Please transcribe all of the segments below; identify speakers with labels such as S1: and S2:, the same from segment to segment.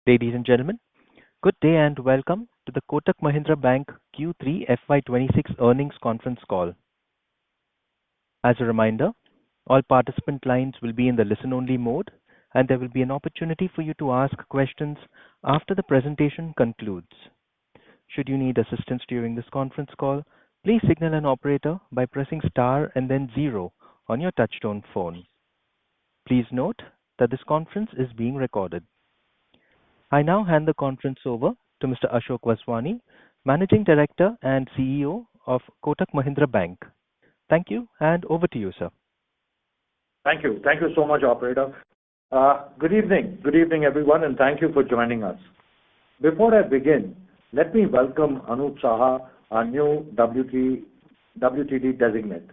S1: Ladies and gentlemen, good day and welcome to the Kotak Mahindra Bank Q3 FY26 earnings conference call. As a reminder, all participant lines will be in the listen-only mode, and there will be an opportunity for you to ask questions after the presentation concludes. Should you need assistance during this conference call, please signal an operator by pressing star and then zero on your touchtone phone. Please note that this conference is being recorded. I now hand the conference over to Mr. Ashok Vaswani, Managing Director and CEO of Kotak Mahindra Bank. Thank you, and over to you, sir.
S2: Thank you. Thank you so much, operator. Good evening, everyone, and thank you for joining us. Before I begin, let me welcome Anup Saha, our new WTD designate.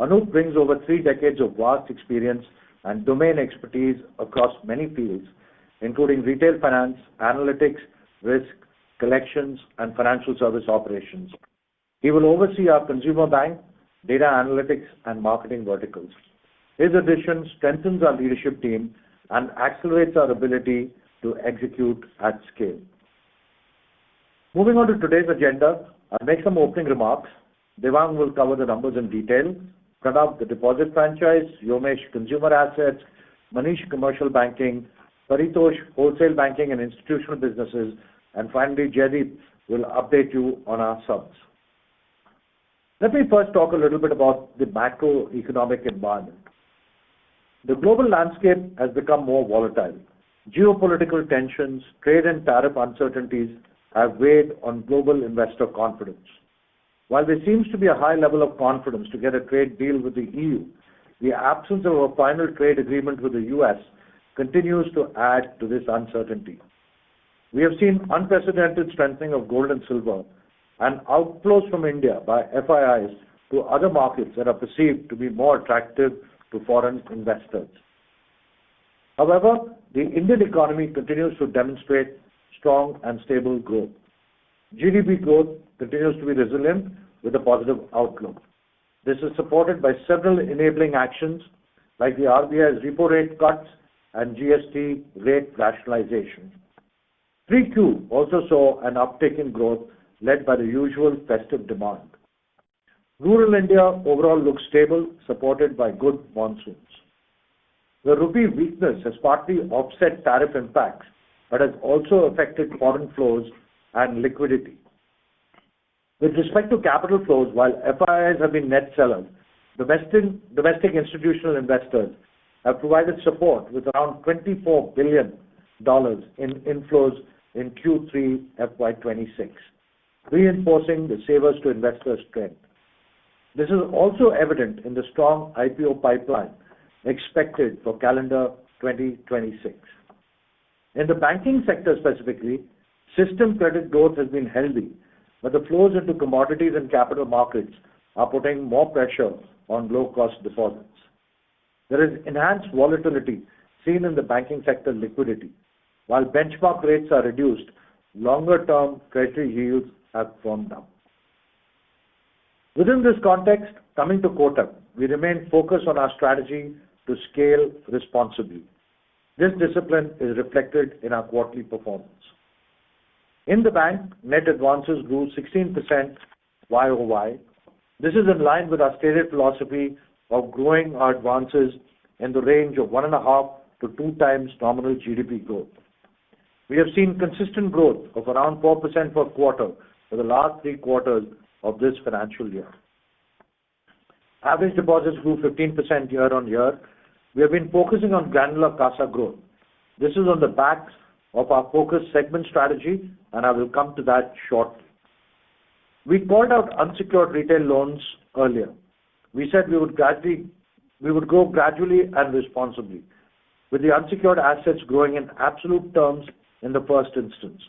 S2: Anup brings over 3 decades of vast experience and domain expertise across many fields, including retail finance, analytics, risk, collections, and financial service operations. He will oversee our consumer bank, data analytics, and marketing verticals. His addition strengthens our leadership team and accelerates our ability to execute at scale. Moving on to today's agenda, I'll make some opening remarks. Devang will cover the numbers in detail. Pranav, the deposit franchise, Yomesh, consumer assets, Manish, commercial banking, Paritosh, wholesale banking and institutional businesses, and finally, Jaideep will update you on our subs. Let me first talk a little bit about the macroeconomic environment. The global landscape has become more volatile. Geopolitical tensions, trade and tariff uncertainties have weighed on global investor confidence. While there seems to be a high level of confidence to get a trade deal with the EU, the absence of a final trade agreement with the US continues to add to this uncertainty. We have seen unprecedented strengthening of gold and silver and outflows from India by FIIs to other markets that are perceived to be more attractive to foreign investors. However, the Indian economy continues to demonstrate strong and stable growth. GDP growth continues to be resilient with a positive outlook. This is supported by several enabling actions like the RBI's repo rate cuts and GST rate rationalization. 3Q also saw an uptick in growth led by the usual festive demand. Rural India overall looks stable, supported by good monsoons. The rupee weakness has partly offset tariff impacts, but has also affected foreign flows and liquidity. With respect to capital flows, while FIIs have been net sellers, domestic institutional investors have provided support with around $24 billion in inflows in Q3 FY26, reinforcing the savers to investors trend. This is also evident in the strong IPO pipeline expected for calendar 2026. In the banking sector specifically, system credit growth has been healthy, but the flows into commodities and capital markets are putting more pressure on low-cost deposits. There is enhanced volatility seen in the banking sector liquidity. While benchmark rates are reduced, longer-term treasury yields have firmed up. Within this context, coming to Kotak, we remain focused on our strategy to scale responsibly. This discipline is reflected in our quarterly performance. In the bank, net advances grew 16% YOY. This is in line with our stated philosophy of growing our advances in the range of 1.5 to 2 times nominal GDP growth. We have seen consistent growth of around 4% per quarter for the last 3 quarters of this financial year. Average deposits grew 15% year on year. We have been focusing on granular CASA growth. This is on the backs of our focused segment strategy, and I will come to that shortly. We called out unsecured retail loans earlier. We said we would grow gradually and responsibly, with the unsecured assets growing in absolute terms in the first instance.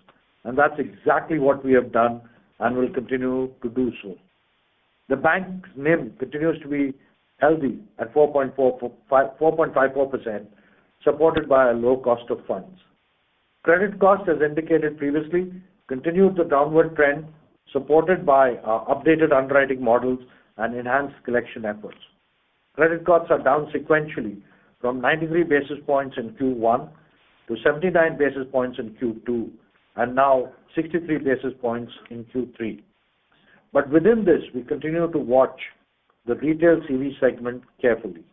S2: And that's exactly what we have done and will continue to do so. The bank's NIM continues to be healthy at 4.54%, supported by a low cost of funds. Credit cost, as indicated previously, continued the downward trend, supported by our updated underwriting models and enhanced collection efforts. Credit costs are down sequentially from 93 basis points in Q1 to 79 basis points in Q2 and now 63 basis points in Q3. But within this, we continue to watch the retail CV segment carefully.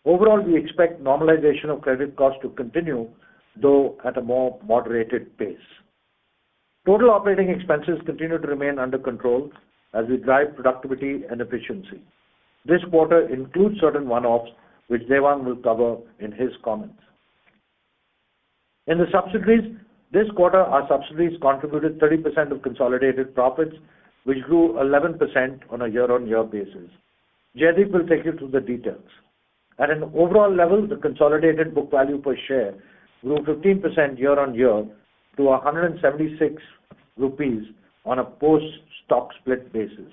S2: Overall, we expect normalization of credit costs to continue, though at a more moderated pace. Total operating expenses continue to remain under control as we drive productivity and efficiency. This quarter includes certain one-offs, which Devang will cover in his comments. In the subsidiaries, this quarter our subsidiaries contributed 30% of consolidated profits, which grew 11% on a year-on-year basis. Jaideep will take you through the details. At an overall level, the consolidated book value per share grew 15% year-on-year to 176 rupees on a post-stock split basis.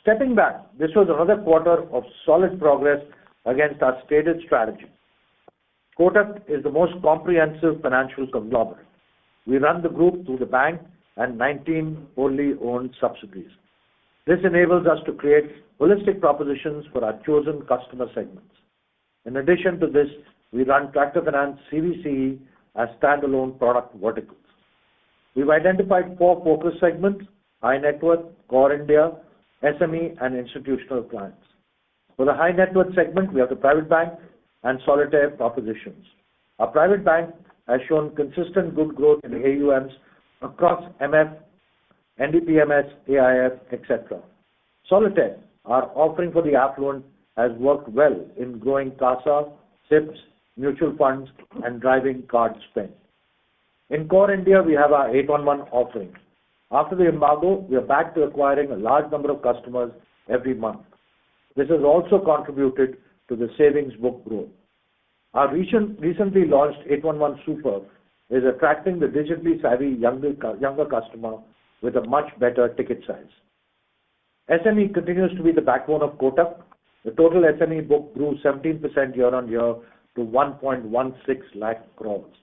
S2: Stepping back, this was another quarter of solid progress against our stated strategy. Kotak is the most comprehensive financial conglomerate. We run the group through the bank and 19 wholly owned subsidiaries. This enables us to create holistic propositions for our chosen customer segments. In addition to this, we run Tractor Finance CVCE as standalone product verticals. We've identified 4 focus segments: high net worth, core India, SME, and institutional clients. For the high net worth segment, we have the private bank and solitaire propositions. Our private bank has shown consistent good growth in AUMs across MF, NDPMS, AIF, etc. Solitaire, our offering for the affluent, has worked well in growing CASA, SIPs, mutual funds, and driving card spend. In core India, we have our 811 offering. After the embargo, we are back to acquiring a large number of customers every month. This has also contributed to the savings book growth. Our recently launched 811 Super is attracting the digitally savvy younger customer with a much better ticket size. SME continues to be the backbone of Kotak. The total SME book grew 17% year-on-year to 1.16 lakh crores.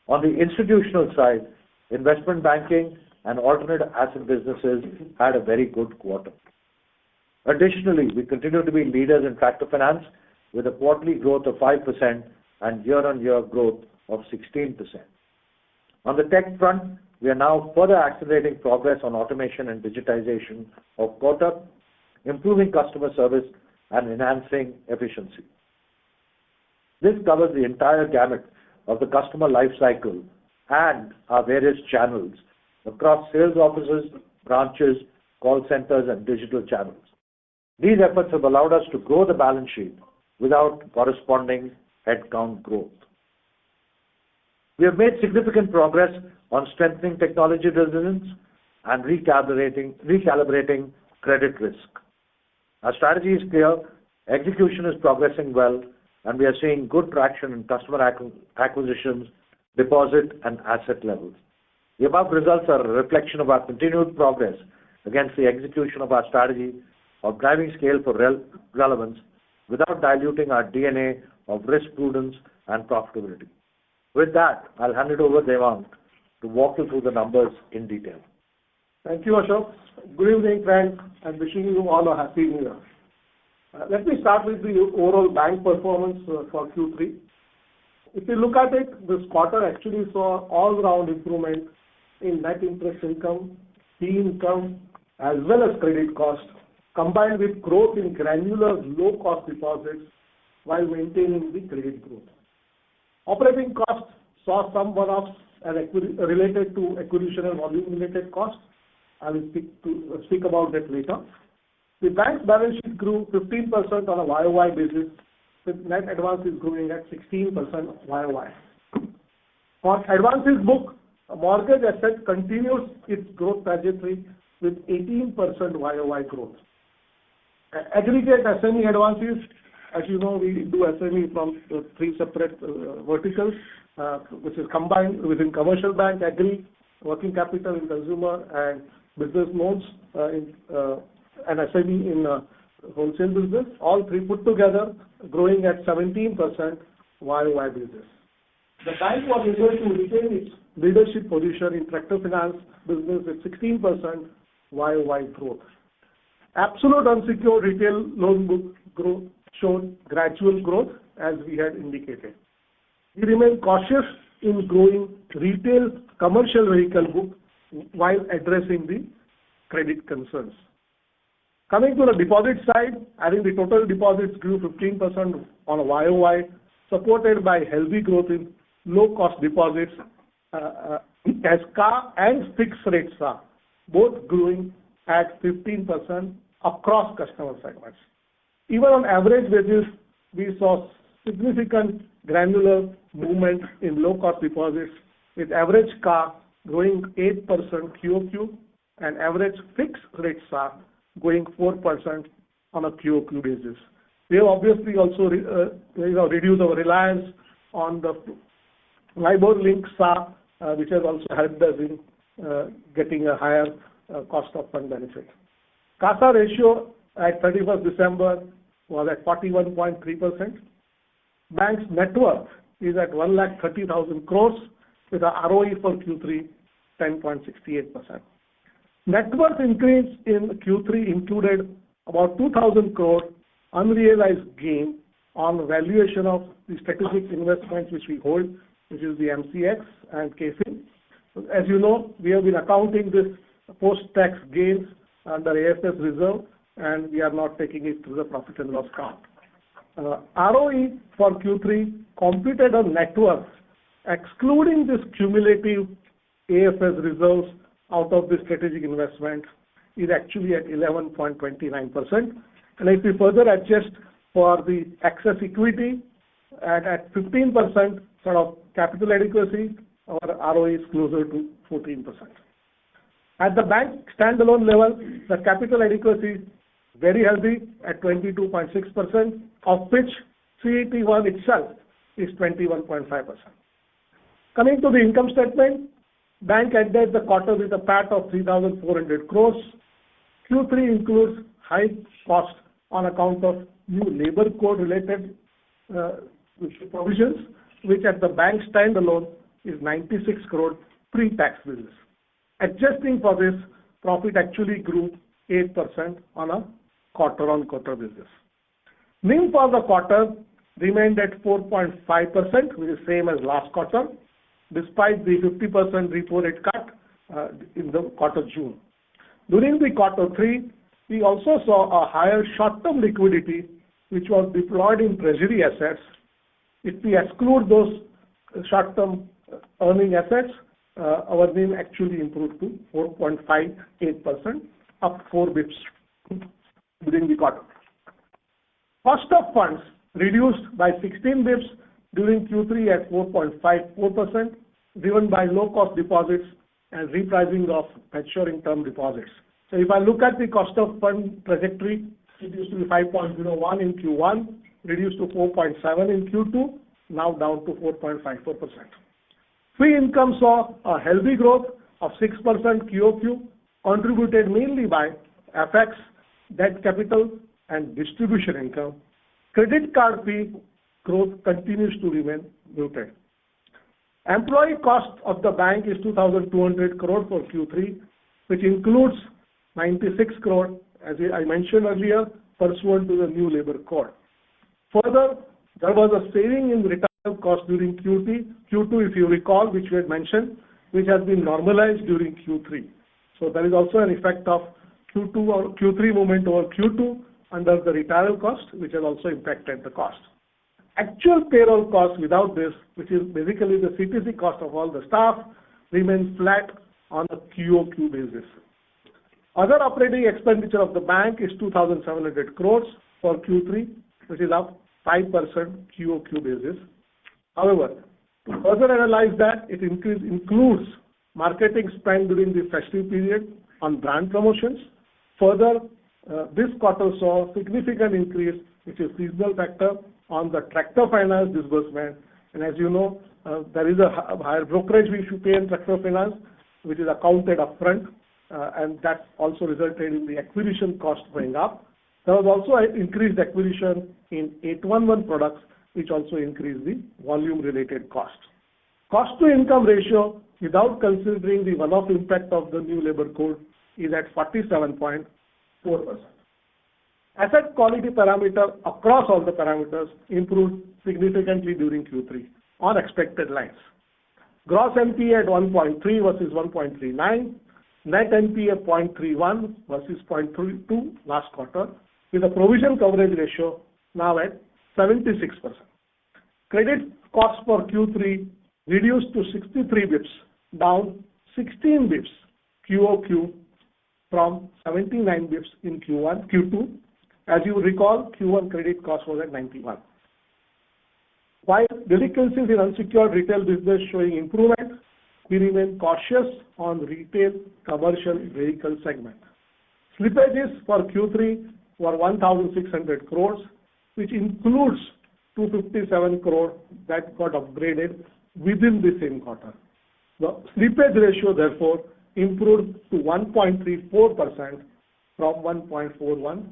S2: On the institutional side, investment banking and alternate asset businesses had a very good quarter. Additionally, we continue to be leaders in Tractor Finance with a quarterly growth of 5% and year-on-year growth of 16%. On the tech front, we are now further accelerating progress on automation and digitization of Kotak, improving customer service and enhancing efficiency. This covers the entire gamut of the customer life cycle and our various channels across sales offices, branches, call centers, and digital channels. These efforts have allowed us to grow the balance sheet without corresponding headcount growth. We have made significant progress on strengthening technology resilience and recalibrating credit risk. Our strategy is clear, execution is progressing well, and we are seeing good traction in customer acquisitions, deposit, and asset levels. The above results are a reflection of our continued progress against the execution of our strategy of driving scale for relevance without diluting our DNA of risk prudence and profitability. With that, I'll hand it over to Devang to walk you through the numbers in detail.
S3: Thank you, Ashok. Good evening, friends, and wishing you all a happy new year. Let me start with the overall bank performance for Q3. If you look at it, this quarter actually saw all-round improvement in net interest income, fee income, as well as credit cost, combined with growth in granular low-cost deposits while maintaining the credit growth. Operating costs saw some one-offs related to acquisition and volume-related costs. I will speak about that later. The bank's balance sheet grew 15% on a YOY basis, with net advances growing at 16% YOY. For advances book, mortgage asset continues its growth trajectory with 18% YOY growth. Aggregate SME advances, as you know, we do SME from 3 separate verticals, which is combined within commercial bank, agri, working capital in consumer, and business loans and SME in wholesale business. All 3 put together growing at 17% YOY basis. The bank was able to retain its leadership position in tractor finance business with 16% YOY growth. Absolute unsecured retail loan book growth showed gradual growth as we had indicated. We remain cautious in growing retail commercial vehicle book while addressing the credit concerns. Coming to the deposit side, I think the total deposits grew 15% on a YOY, supported by healthy growth in low-cost deposits, as CA and fixed rates are both growing at 15% across customer segments. Even on average basis, we saw significant granular movement in low-cost deposits, with average CA growing 8% QOQ and average fixed rates are going 4% on a QOQ basis. We have obviously also reduced our reliance on the LIBOR-linked SA, which has also helped us in getting a higher cost of fund benefit. CASA ratio at 31st December was at 41.3%. Bank's net worth is at 1,30,000 crores with a ROE for Q3 10.68%. Net worth increase in Q3 included about 2,000 crore unrealized gain on valuation of the strategic investments which we hold, which is the MCX and KFIN. As you know, we have been accounting this post-tax gains under AFS reserve, and we are not taking it to the profit and loss count. ROE for Q3 computed on net worth, excluding this cumulative AFS reserves out of the strategic investment, is actually at 11.29%. And if we further adjust for the excess equity at 15% sort of capital adequacy, our ROE is closer to 14%. At the bank standalone level, the capital adequacy is very healthy at 22.6%, of which CET1 itself is 21.5%. Coming to the income statement, bank ended the quarter with a PAT of 3,400 crores. Q3 includes high cost on account of new labor code related provisions, which at the bank standalone is 96 crore pre-tax business. Adjusting for this, profit actually grew 8% on a quarter-on-quarter basis. NIM for the quarter remained at 4.5%, which is same as last quarter, despite the 50% repo rate cut in the quarter June. During the quarter 3, we also saw a higher short-term liquidity, which was deployed in treasury assets. If we exclude those short-term earning assets, our NIM actually improved to 4.58%, up 4 bips during the quarter. Cost of funds reduced by 16 bips during Q3 at 4.54%, driven by low-cost deposits and repricing of maturing term deposits. So if I look at the cost of fund trajectory, it used to be 5.01 in Q1, reduced to 4.7 in Q2, now down to 4.54%. Fee income saw a healthy growth of 6% QOQ, contributed mainly by FX, debt capital, and distribution income. Credit card fee growth continues to remain muted. Employee cost of the bank is 2,200 crore for Q3, which includes 96 crore, as I mentioned earlier, pursuant to the new labor code. Further, there was a saving in retirement cost during Q2, if you recall, which we had mentioned, which has been normalized during Q3. So there is also an effect of Q2 or Q3 movement over Q2 under the retirement cost, which has also impacted the cost. Actual payroll cost without this, which is basically the CTC cost of all the staff, remains flat on a QOQ basis. Other operating expenditure of the bank is 2,700 crores for Q3, which is up 5% QOQ basis. However, to further analyze that, it includes marketing spend during the festive period on brand promotions. Further, this quarter saw significant increase, which is seasonal factor, on the tractor finance disbursement. And as you know, there is a higher brokerage we should pay in tractor finance, which is accounted upfront, and that also resulted in the acquisition cost going up. There was also an increased acquisition in 811 products, which also increased the volume-related cost. Cost to income ratio, without considering the one-off impact of the new labor code, is at 47.4%. Asset quality parameter across all the parameters improved significantly during Q3. on expected lines. Gross NPA at 1.3 versus 1.39, net NPA 0.31 versus 0.32 last quarter, with a provision coverage ratio now at 76%. Credit cost for Q3 reduced to 63 bps, down 16 bps QOQ from 79 bps in Q2. As you recall, Q1 credit cost was at 91. While delinquencies in unsecured retail business showing improvement, we remain cautious on retail commercial vehicle segment. Slippages for Q3 were 1,600 crores, which includes 257 crore that got upgraded within the same quarter. The slippage ratio, therefore, improved to 1.34% from 1.41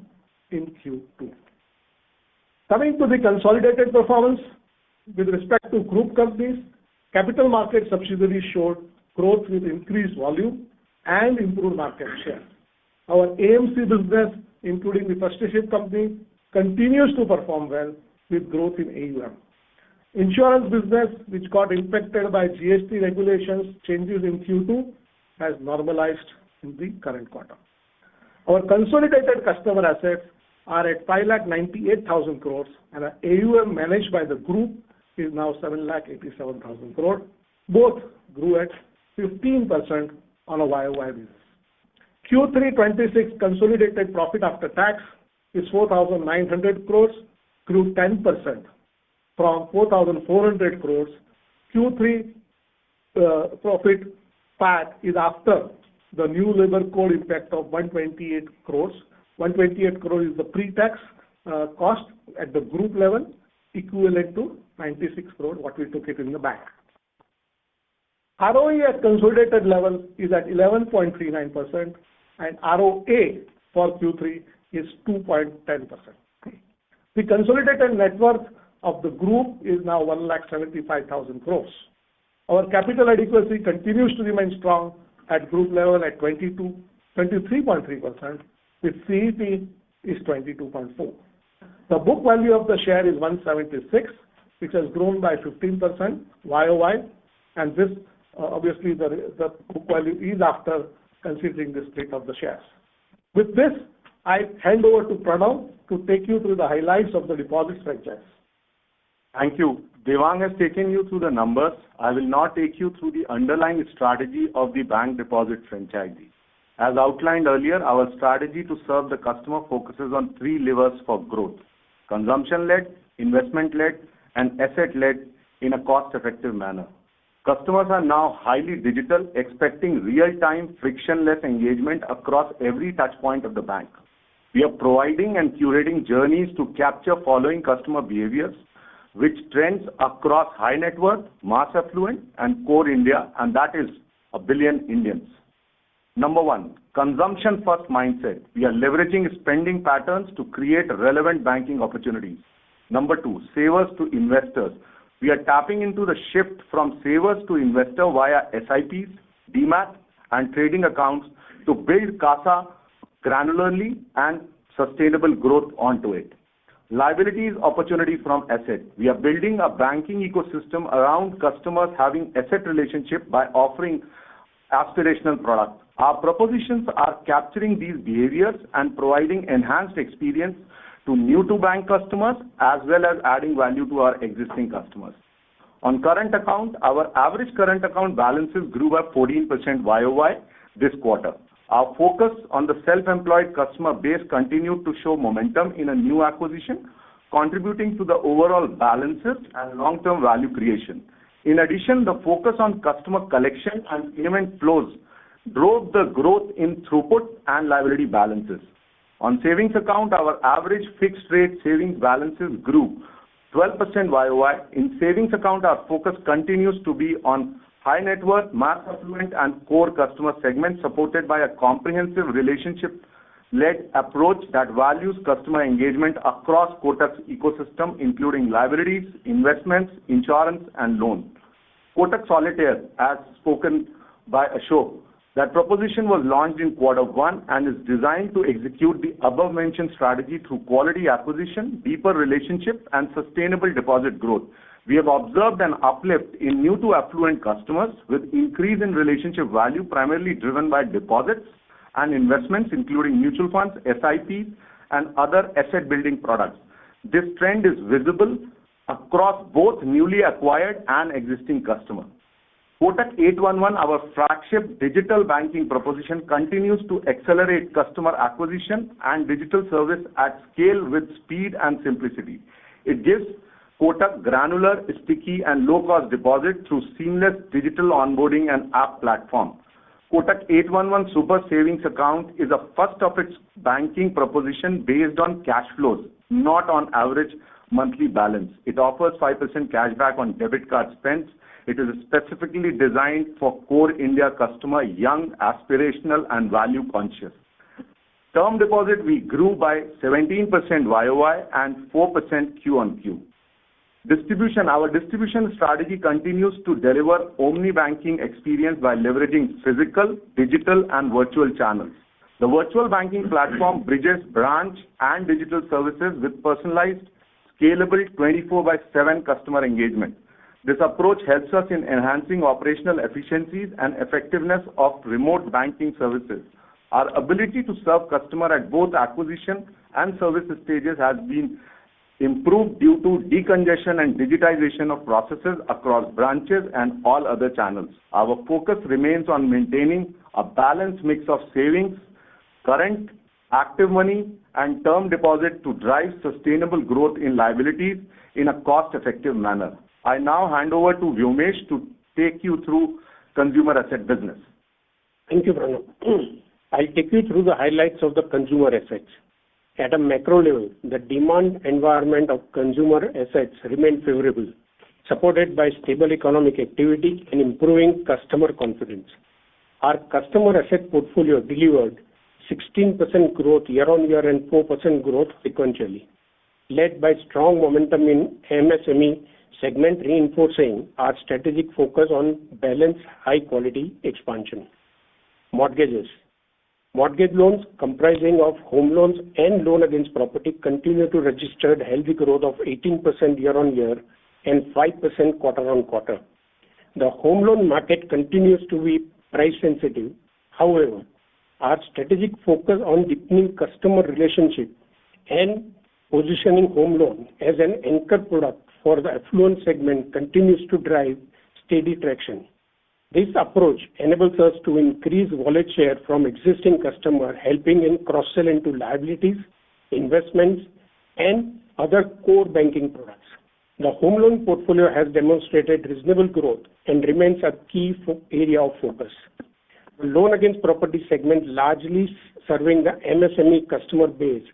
S3: in Q2. Coming to the consolidated performance, with respect to group companies, capital market subsidiaries showed growth with increased volume and improved market share. Our AMC business, including the trusteeship company, continues to perform well with growth in AUM. Insurance business, which got impacted by GST regulations changes in Q2, has normalized in the current quarter. Our consolidated customer assets are at 5,98,000 crores and our AUM managed by the group is now 7,87,000 crore. Both grew at 15% on a YOY basis. Q3 26 consolidated profit after tax is 4,900 crores, grew 10% from 4,400 crores. Q3 profit PAT is after the new labor code impact of 128 crores. 128 crores is the pre-tax cost at the group level, equivalent to 96 crores, what we took it in the bank. ROE at consolidated level is at 11.39% and ROA for Q3 is 2.10%. The consolidated net worth of the group is now 1,75,000 crores. Our capital adequacy continues to remain strong at group level at 23.3%, with CET is 22.4. The book value of the share is 176, which has grown by 15% YOY, and this obviously the book value is after considering the split of the shares. With this, I hand over to Pranav to take you through the highlights of the deposits franchise.
S4: Thank you. Devang has taken you through the numbers. I will now take you through the underlying strategy of the bank deposit franchise. As outlined earlier, our strategy to serve the customer focuses on three levers for growth: consumption-led, investment-led, and asset-led in a cost-effective manner. Customers are now highly digital, expecting real-time, frictionless engagement across every touch point of the bank. We are providing and curating journeys to capture following customer behaviors, which trends across high net worth, mass affluent, and core India, and that is 1 billion Indians. Number one, consumption-first mindset. We are leveraging spending patterns to create relevant banking opportunities. Number two, savers to investors. We are tapping into the shift from savers to investor via SIPs, DMAT, and trading accounts to build CASA granularly and sustainable growth onto it. Liabilities opportunity from asset. We are building a banking ecosystem around customers having asset relationship by offering aspirational products. Our propositions are capturing these behaviors and providing enhanced experience to new-to-bank customers as well as adding value to our existing customers. On current account, our average current account balances grew by 14% YOY this quarter. Our focus on the self-employed customer base continued to show momentum in a new acquisition, contributing to the overall balances and long-term value creation. In addition, the focus on customer collection and payment flows drove the growth in throughput and liability balances. On savings account, our average fixed rate savings balances grew 12% YOY. In savings account, our focus continues to be on high net worth, mass affluent, and core customer segments, supported by a comprehensive relationship-led approach that values customer engagement across Kotak's ecosystem, including liabilities, investments, insurance, and loans. Kotak Solitaire, as spoken by Ashok, that proposition was launched in Q1 and is designed to execute the above-mentioned strategy through quality acquisition, deeper relationship, and sustainable deposit growth. We have observed an uplift in new to affluent customers with increase in relationship value primarily driven by deposits and investments including mutual funds, SIPs, and other asset building products. This trend is visible across both newly acquired and existing customers. Kotak 811, our flagship digital banking proposition, continues to accelerate customer acquisition and digital service at scale with speed and simplicity. It gives Kotak granular, sticky, and low-cost deposit through seamless digital onboarding and app platform. Kotak 811 Super Savings Account is a first-of-its banking proposition based on cash flows, not on average monthly balance. It offers 5% cashback on debit card spends. It is specifically designed for core India customer, young, aspirational, and value-conscious. Term deposit, we grew by 17% YOY and 4% Q on Q. Our distribution strategy continues to deliver omni-banking experience by leveraging physical, digital, and virtual channels. The virtual banking platform bridges branch and digital services with personalized, scalable 24/7 customer engagement. This approach helps us in enhancing operational efficiencies and effectiveness of remote banking services. Our ability to serve customer at both acquisition and service stages has been improved due to decongestion and digitization of processes across branches and all other channels. Our focus remains on maintaining a balanced mix of savings, current, active money, and term deposit to drive sustainable growth in liabilities in a cost-effective manner. I now hand over to Vyomesh to take you through consumer asset business.
S5: Thank you, Pranav. I'll take you through the highlights of the consumer assets. At a macro level, the demand environment of consumer assets remained favorable, supported by stable economic activity and improving customer confidence. Our customer asset portfolio delivered 16% growth year-on-year and 4% growth sequentially, led by strong momentum in MSME segment, reinforcing our strategic focus on balanced high-quality expansion. Mortgages. Mortgage loans comprising of home loans and loan against property continue to register healthy growth of 18% year-on-year and 5% quarter-on-quarter. The home loan market continues to be price sensitive. However, our strategic focus on deepening customer relationship and positioning home loan as an anchor product for the affluent segment continues to drive steady traction. This approach enables us to increase wallet share from existing customers, helping in cross-sell into liabilities, investments, and other core banking products. The home loan portfolio has demonstrated reasonable growth and remains a key area of focus. The loan against property segment, largely serving the MSME customer base,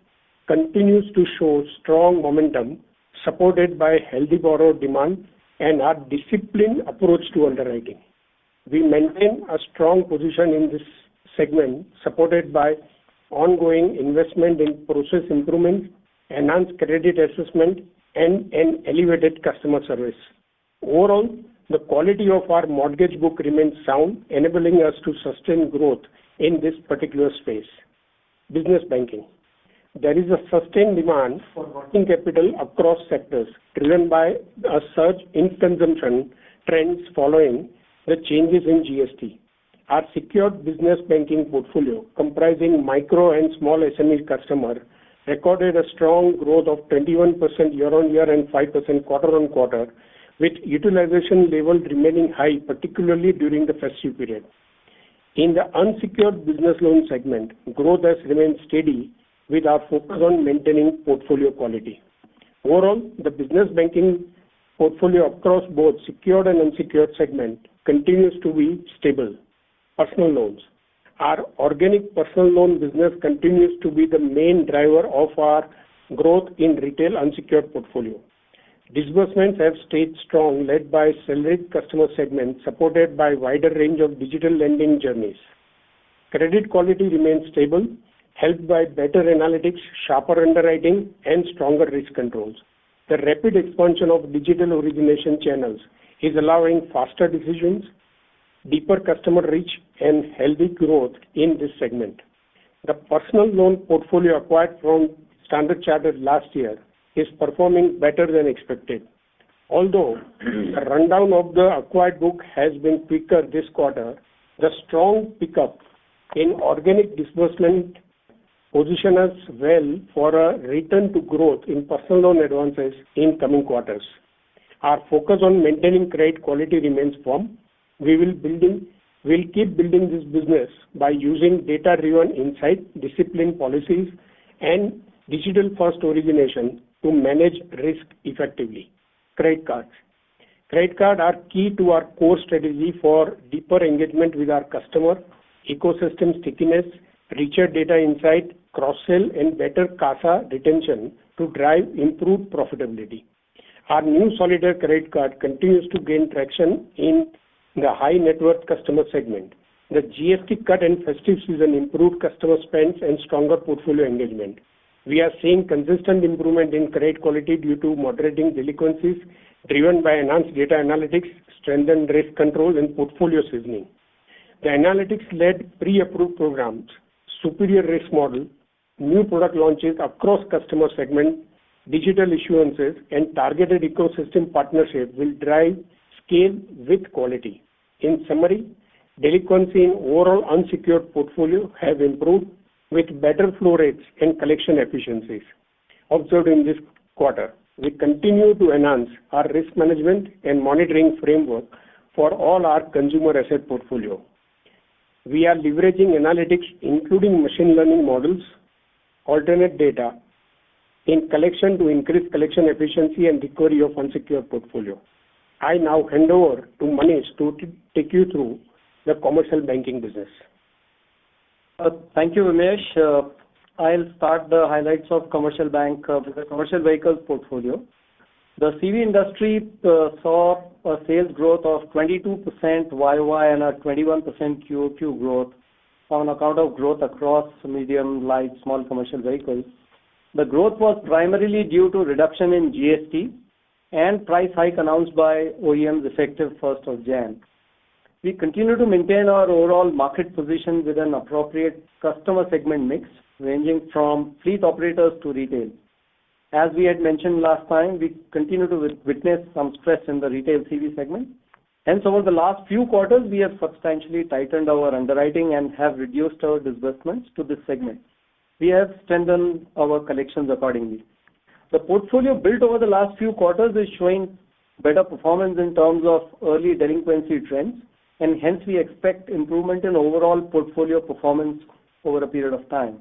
S5: continues to show strong momentum, supported by healthy borrower demand and our disciplined approach to underwriting. We maintain a strong position in this segment, supported by ongoing investment in process improvement, enhanced credit assessment, and an elevated customer service. Overall, the quality of our mortgage book remains sound, enabling us to sustain growth in this particular space. Business banking. There is a sustained demand for working capital across sectors, driven by a surge in consumption trends following the changes in GST. Our secured business banking portfolio, comprising micro and small SME customers, recorded a strong growth of 21% year-on-year and 5% quarter-on-quarter, with utilization levels remaining high, particularly during the festive period. In the unsecured business loan segment, growth has remained steady with our focus on maintaining portfolio quality. Overall, the business banking portfolio across both secured and unsecured segment continues to be stable. Personal loans. Our organic personal loan business continues to be the main driver of our growth in retail unsecured portfolio. Disbursements have stayed strong, led by salaried customer segment, supported by wider range of digital lending journeys. Credit quality remains stable, helped by better analytics, sharper underwriting, and stronger risk controls. The rapid expansion of digital origination channels is allowing faster decisions, deeper customer reach, and healthy growth in this segment. The personal loan portfolio acquired from Standard Chartered last year is performing better than expected. Although the rundown of the acquired book has been quicker this quarter, the strong pickup in organic disbursement position us well for a return to growth in personal loan advances in coming quarters. Our focus on maintaining credit quality remains firm. We'll keep building this business by using data-driven insight, disciplined policies, and digital-first origination to manage risk effectively. Credit cards. Credit cards are key to our core strategy for deeper engagement with our customer, ecosystem stickiness, richer data insight, cross-sell, and better CASA retention to drive improved profitability. Our new Solitaire credit card continues to gain traction in the high net worth customer segment. The GST cut and festive season improved customer spends and stronger portfolio engagement. We are seeing consistent improvement in credit quality due to moderating delinquencies driven by enhanced data analytics, strengthened risk control, and portfolio seasoning. The analytics-led pre-approved programs, superior risk model, new product launches across customer segment, digital issuances, and targeted ecosystem partnership will drive scale with quality. In summary, delinquency in overall unsecured portfolio have improved with better flow rates and collection efficiencies observed in this quarter. We continue to enhance our risk management and monitoring framework for all our consumer asset portfolio. We are leveraging analytics, including machine learning models, alternate data in collection to increase collection efficiency and recovery of unsecured portfolio. I now hand over to Manish to take you through the commercial banking business.
S6: Thank you, Ramesh. I'll start the highlights of commercial bank with the commercial vehicles portfolio. The CV industry saw a sales growth of 22% YOY and a 21% QOQ growth on account of growth across medium, light, small commercial vehicles. The growth was primarily due to reduction in GST and price hike announced by OEMs effective 1st of Jan. We continue to maintain our overall market position with an appropriate customer segment mix ranging from fleet operators to retail. As we had mentioned last time, we continue to witness some stress in the retail CV segment. Hence, over the last few quarters, we have substantially tightened our underwriting and have reduced our disbursements to this segment. We have strengthened our collections accordingly. The portfolio built over the last few quarters is showing better performance in terms of early delinquency trends, and hence we expect improvement in overall portfolio performance over a period of time.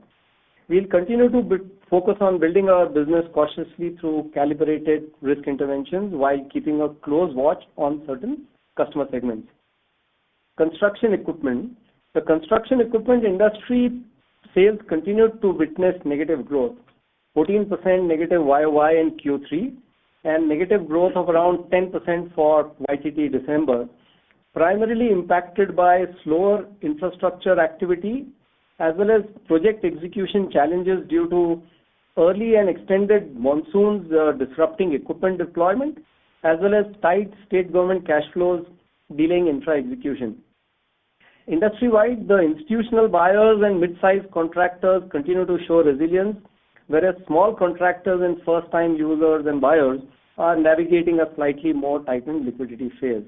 S6: We'll continue to focus on building our business cautiously through calibrated risk interventions while keeping a close watch on certain customer segments. Construction equipment. The construction equipment industry sales continued to witness negative growth, 14% negative YOY in Q3 and negative growth of around 10% for YTD December, primarily impacted by slower infrastructure activity as well as project execution challenges due to early and extended monsoons disrupting equipment deployment, as well as tight state government cash flows delaying infra execution. Industry-wide, the institutional buyers and mid-sized contractors continue to show resilience, whereas small contractors and first-time users and buyers are navigating a slightly more tightened liquidity phase.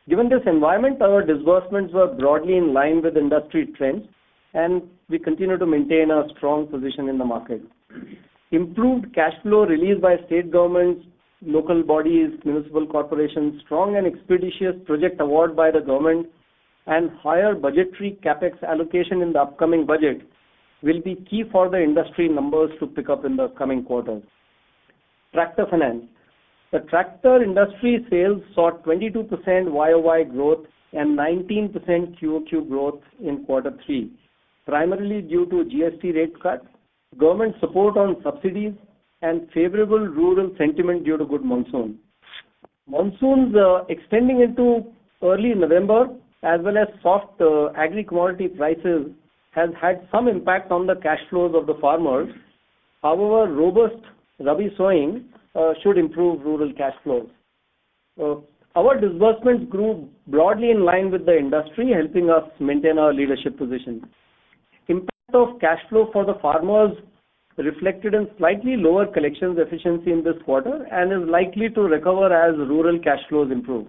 S6: Given this environment, our disbursements were broadly in line with industry trends, and we continue to maintain a strong position in the market. Improved cash flow released by state governments, local bodies, municipal corporations, strong and expeditious project award by the government, and higher budgetary capex allocation in the upcoming budget will be key for the industry numbers to pick up in the coming quarters. Tractor finance. The tractor industry sales saw 22% YOY growth and 19% QOQ growth in quarter 3, primarily due to GST rate cut, government support on subsidies, and favorable rural sentiment due to good monsoon. Monsoons extending into early November as well as soft agri-commodity prices has had some impact on the cash flows of the farmers. However, robust Rabi sowing should improve rural cash flows. Our disbursements grew broadly in line with the industry, helping us maintain our leadership position. Impact of cash flow for the farmers reflected in slightly lower collections efficiency in this quarter and is likely to recover as rural cash flows improve.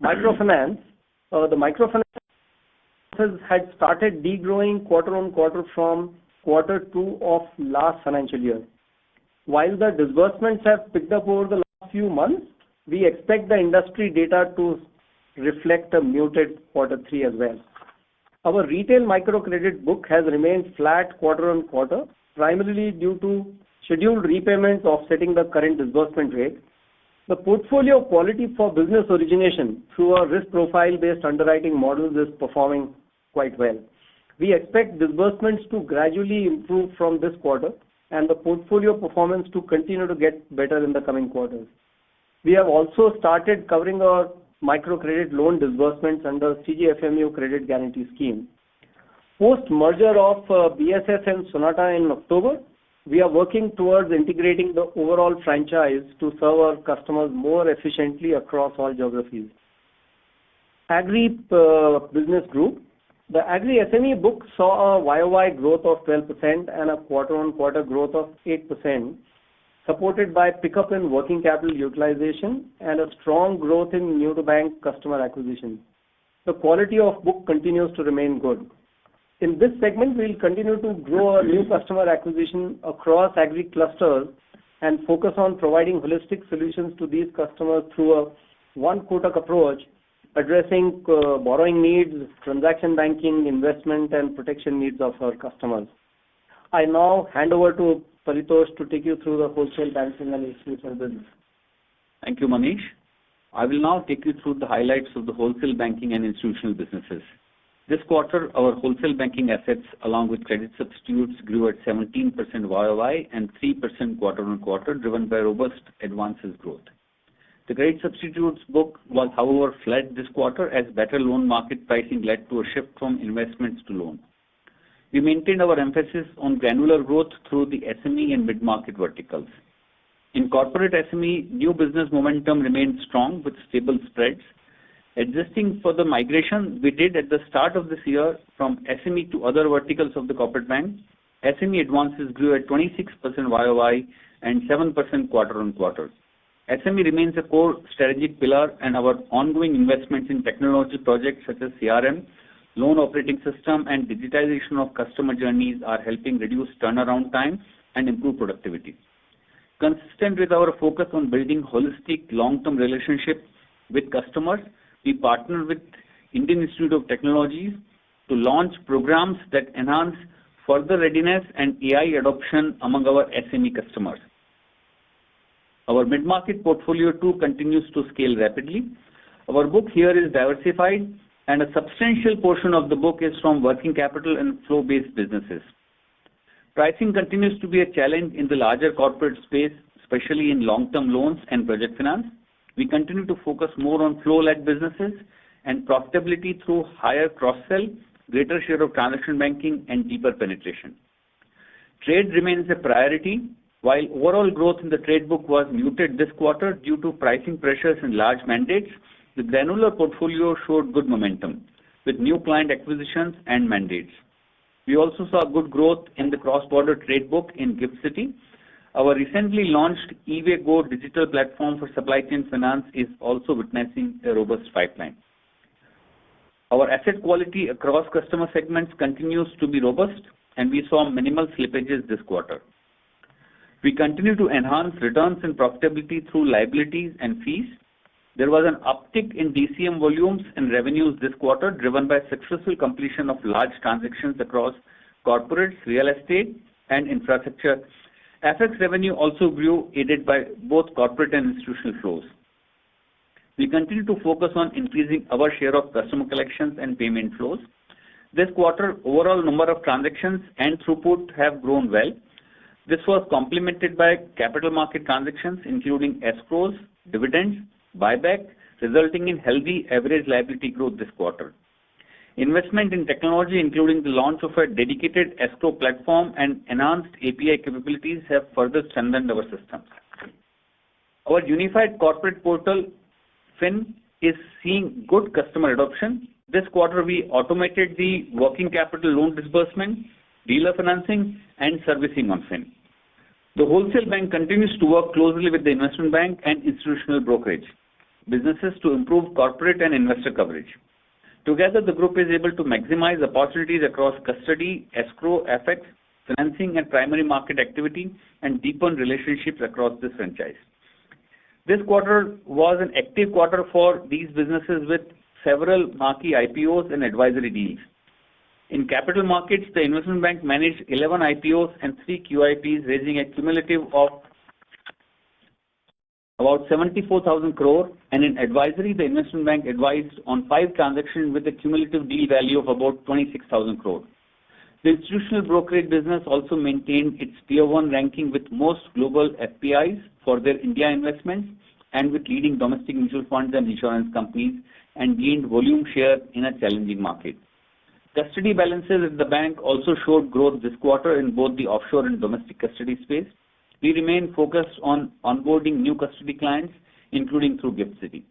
S6: Microfinance, the microfinance had started degrowing quarter-on-quarter from Q2 of last financial year. While the disbursements have picked up over the last few months, we expect the industry data to reflect a muted Q3 as well. Our retail microcredit book has remained flat quarter-on-quarter, primarily due to scheduled repayments offsetting the current disbursement rate. The portfolio quality for business origination through our risk profile-based underwriting models is performing quite well. We expect disbursements to gradually improve from this quarter and the portfolio performance to continue to get better in the coming quarters. We have also started covering our microcredit loan disbursements under CGFMU Credit Guarantee Scheme. Post-merger of BSS and Sonata in October, we are working towards integrating the overall franchise to serve our customers more efficiently across all geographies. Agri Business Group. The Agri SME book saw a YOY growth of 12% and a quarter-on-quarter growth of 8%, supported by pickup in working capital utilization and a strong growth in new-to-bank customer acquisition. The quality of book continues to remain good. In this segment, we will continue to grow our new customer acquisition across agri clusters and focus on providing holistic solutions to these customers through a one Kotak approach, addressing borrowing needs, transaction banking, investment, and protection needs of our customers. I now hand over to Paritosh to take you through the wholesale banking and institutional business.
S7: Thank you, Manish. I will now take you through the highlights of the wholesale banking and institutional businesses. This quarter, our wholesale banking assets, along with credit substitutes, grew at 17% YOY and 3% quarter-on-quarter, driven by robust advances growth. The credit substitutes book was, however, flat this quarter as better loan market pricing led to a shift from investments to loan. We maintained our emphasis on granular growth through the SME and mid-market verticals. In corporate SME, new business momentum remained strong with stable spreads. Adjusting for the migration we did at the start of this year from SME to other verticals of the corporate bank, SME advances grew at 26% YOY and 7% quarter-on-quarter. SME remains a core strategic pillar, and our ongoing investments in technology projects such as CRM, loan operating system, and digitization of customer journeys are helping reduce turnaround time and improve productivity. Consistent with our focus on building holistic long-term relationships with customers, we partnered with Indian Institute of Technology to launch programs that enhance further readiness and AI adoption among our SME customers. Our mid-market portfolio too continues to scale rapidly. Our book here is diversified, and a substantial portion of the book is from working capital and flow-based businesses. Pricing continues to be a challenge in the larger corporate space, especially in long-term loans and project finance. We continue to focus more on flow-led businesses and profitability through higher cross-sell, greater share of transaction banking, and deeper penetration. Trade remains a priority. While overall growth in the trade book was muted this quarter due to pricing pressures and large mandates, the granular portfolio showed good momentum with new client acquisitions and mandates. We also saw good growth in the cross-border trade book in GIFT City. Our recently launched eWay Go digital platform for supply chain finance is also witnessing a robust pipeline. Our asset quality across customer segments continues to be robust, and we saw minimal slippages this quarter. We continue to enhance returns and profitability through liabilities and fees. There was an uptick in DCM volumes and revenues this quarter, driven by successful completion of large transactions across corporates, real estate, and infrastructure. FX revenue also grew, aided by both corporate and institutional flows. We continue to focus on increasing our share of customer collections and payment flows. This quarter, overall number of transactions and throughput have grown well. This was complemented by capital market transactions, including escrows, dividends, buyback, resulting in healthy average liability growth this quarter. Investment in technology, including the launch of a dedicated escrow platform and enhanced API capabilities, have further strengthened our systems. Our unified corporate portal, FIN, is seeing good customer adoption. This quarter, we automated the working capital loan disbursement, dealer financing, and servicing on fin. The wholesale bank continues to work closely with the investment bank and institutional brokerage businesses to improve corporate and investor coverage. Together, the group is able to maximize opportunities across custody, escrow, FX, financing, and primary market activity, and deepen relationships across this franchise. This quarter was an active quarter for these businesses with several marquee IPOs and advisory deals. In capital markets, the investment bank managed 11 IPOs and 3 QIPs, raising a cumulative of about 74,000 crore, and in advisory, the investment bank advised on 5 transactions with a cumulative deal value of about 26,000 crore. The institutional brokerage business also maintained its Tier 1 ranking with most global FPIs for their India investments and with leading domestic mutual funds and insurance companies, and gained volume share in a challenging market. Custody balances at the bank also showed growth this quarter in both the offshore and domestic custody space. We remain focused on onboarding new custody clients, including through GIFT City.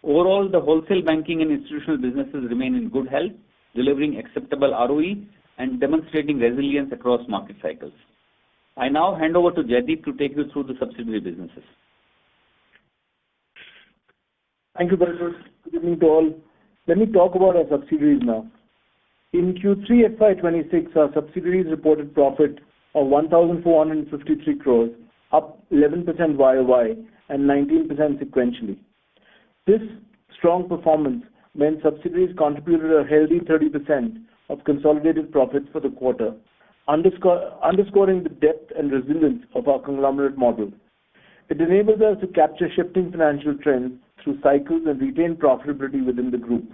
S7: Overall, the wholesale banking and institutional businesses remain in good health, delivering acceptable ROE and demonstrating resilience across market cycles. I now hand over to Jaideep to take you through the subsidiary businesses.
S8: Thank you, Paritosh. Good evening to all. Let me talk about our subsidiaries now. In Q3 FY26, our subsidiaries reported profit of 1,453 crores, up 11% YOY and 19% sequentially. This strong performance meant subsidiaries contributed a healthy 30% of consolidated profits for the quarter, underscoring the depth and resilience of our conglomerate model. It enables us to capture shifting financial trends through cycles and retain profitability within the group.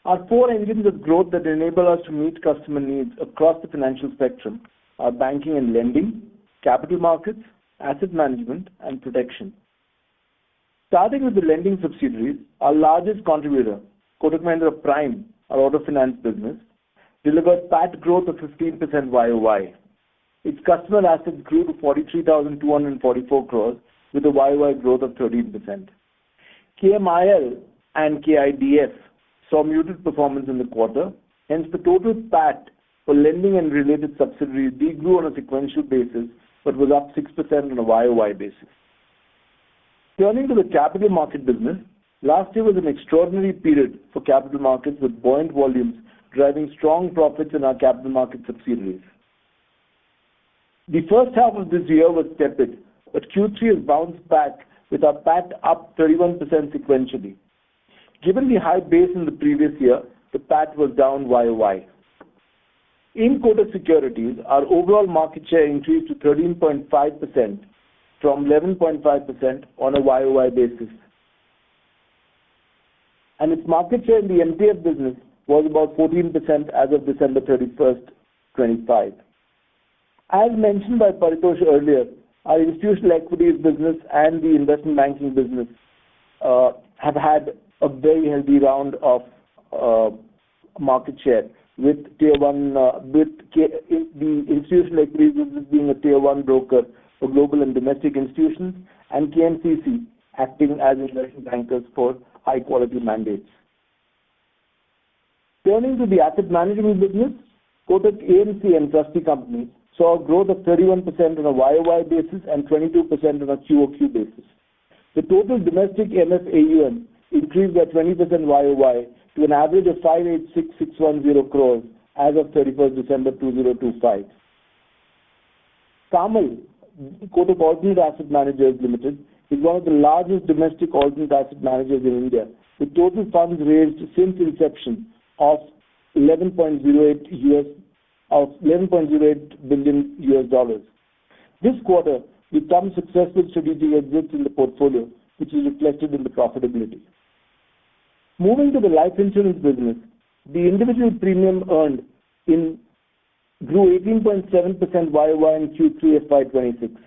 S8: Our 4 engines of growth that enable us to meet customer needs across the financial spectrum are banking and lending, capital markets, asset management, and protection. Starting with the lending subsidiaries, our largest contributor, Kotak Mahindra Prime, our auto finance business, delivered PAT growth of 15% YOY. Its customer assets grew to 43,244 crores with a YOY growth of 13%. KMIL and KIDF saw muted performance in the quarter, hence the total PAT for lending and related subsidiaries degrew on a sequential basis but was up 6% on a YOY basis. Turning to the capital market business, last year was an extraordinary period for capital markets with buoyant volumes driving strong profits in our capital market subsidiaries. The first half of this year was tepid, but Q3 has bounced back with our PAT up 31% sequentially. Given the high base in the previous year, the PAT was down YOY. In Kotak Securities, our overall market share increased to 13.5% from 11.5% on a YOY basis. And its market share in the MTF business was about 14% as of December 31st, 25. As mentioned by Paritosh earlier, our institutional equities business and the investment banking business have had a very healthy round of market share, with Tier 1, the institutional equities business being a Tier 1 broker for global and domestic institutions, and KMCC acting as investment bankers for high-quality mandates. Turning to the asset management business, Kotak AMC and Trustee Company saw a growth of 31% on a YOY basis and 22% on a QOQ basis. The total domestic MF AUM increased by 20% YOY to an average of 586,610 crores as of 31st December 2025. Kamal, Kotak Alternate Asset Managers Limited, is one of the largest domestic alternate asset managers in India, with total funds raised since inception of $11.08 billion. This quarter, with some successful strategic exits in the portfolio, which is reflected in the profitability. Moving to the life insurance business, the individual premium earned grew 18.7% YOY in Q3 FY26.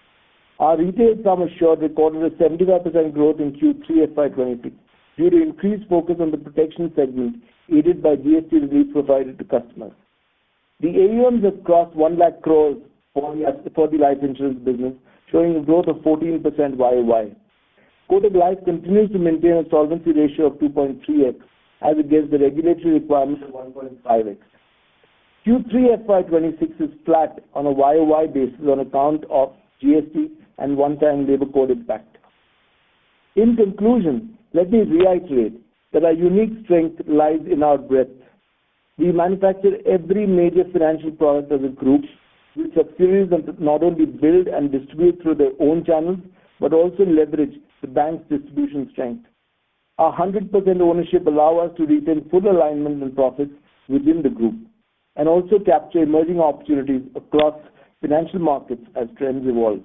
S8: Our retail sum assured recorded a 75% growth in Q3 FY26 due to increased focus on the protection segment aided by GST relief provided to customers. The AUMs have crossed 1 lakh crores for the life insurance business, showing a growth of 14% YOY. Kotak Life continues to maintain a solvency ratio of 2.3x as against the regulatory requirement of 1.5x. Q3 FY26 is flat on a YOY basis on account of GST and one-time labor code impact. In conclusion, let me reiterate that our unique strength lies in our breadth. We manufacture every major financial product as a group, with subsidiaries that not only build and distribute through their own channels, but also leverage the bank's distribution strength. Our 100% ownership allows us to retain full alignment and profits within the group, and also capture emerging opportunities across financial markets as trends evolve.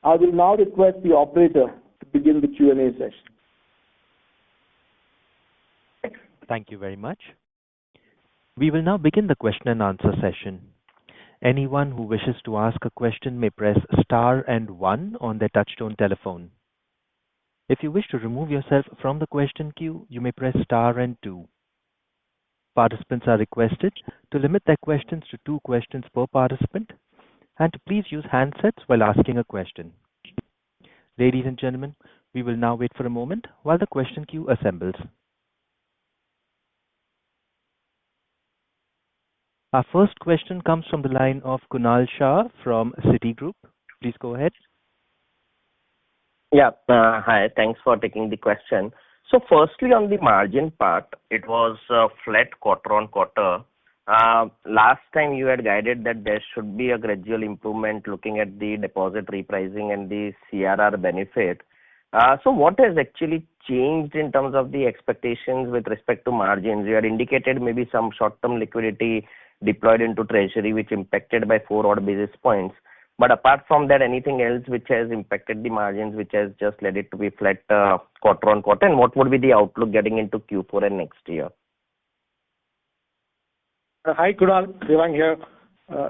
S8: I will now request the operator to begin the Q&A session.
S1: Thank you very much. We will now begin the question and answer session. Anyone who wishes to ask a question may press star and 1 on their touchtone telephone. If you wish to remove yourself from the question queue, you may press star and 2. Participants are requested to limit their questions to 2 questions per participant and to please use handsets while asking a question. Ladies and gentlemen, we will now wait for a moment while the question queue assembles. Our first question comes from the line of Kunal Shah from Citigroup. Please go ahead.
S9: Yeah, hi. Thanks for taking the question. So firstly, on the margin part, it was flat quarter on quarter. Last time you had guided that there should be a gradual improvement looking at the deposit repricing and the CRR benefit. So what has actually changed in terms of the expectations with respect to margins? You had indicated maybe some short-term liquidity deployed into treasury, which impacted by 4 odd basis points. But apart from that, anything else which has impacted the margins, which has just led it to be flat quarter on quarter? And what would be the outlook getting into Q4 and next year?
S3: Hi, Kunal. Devang here.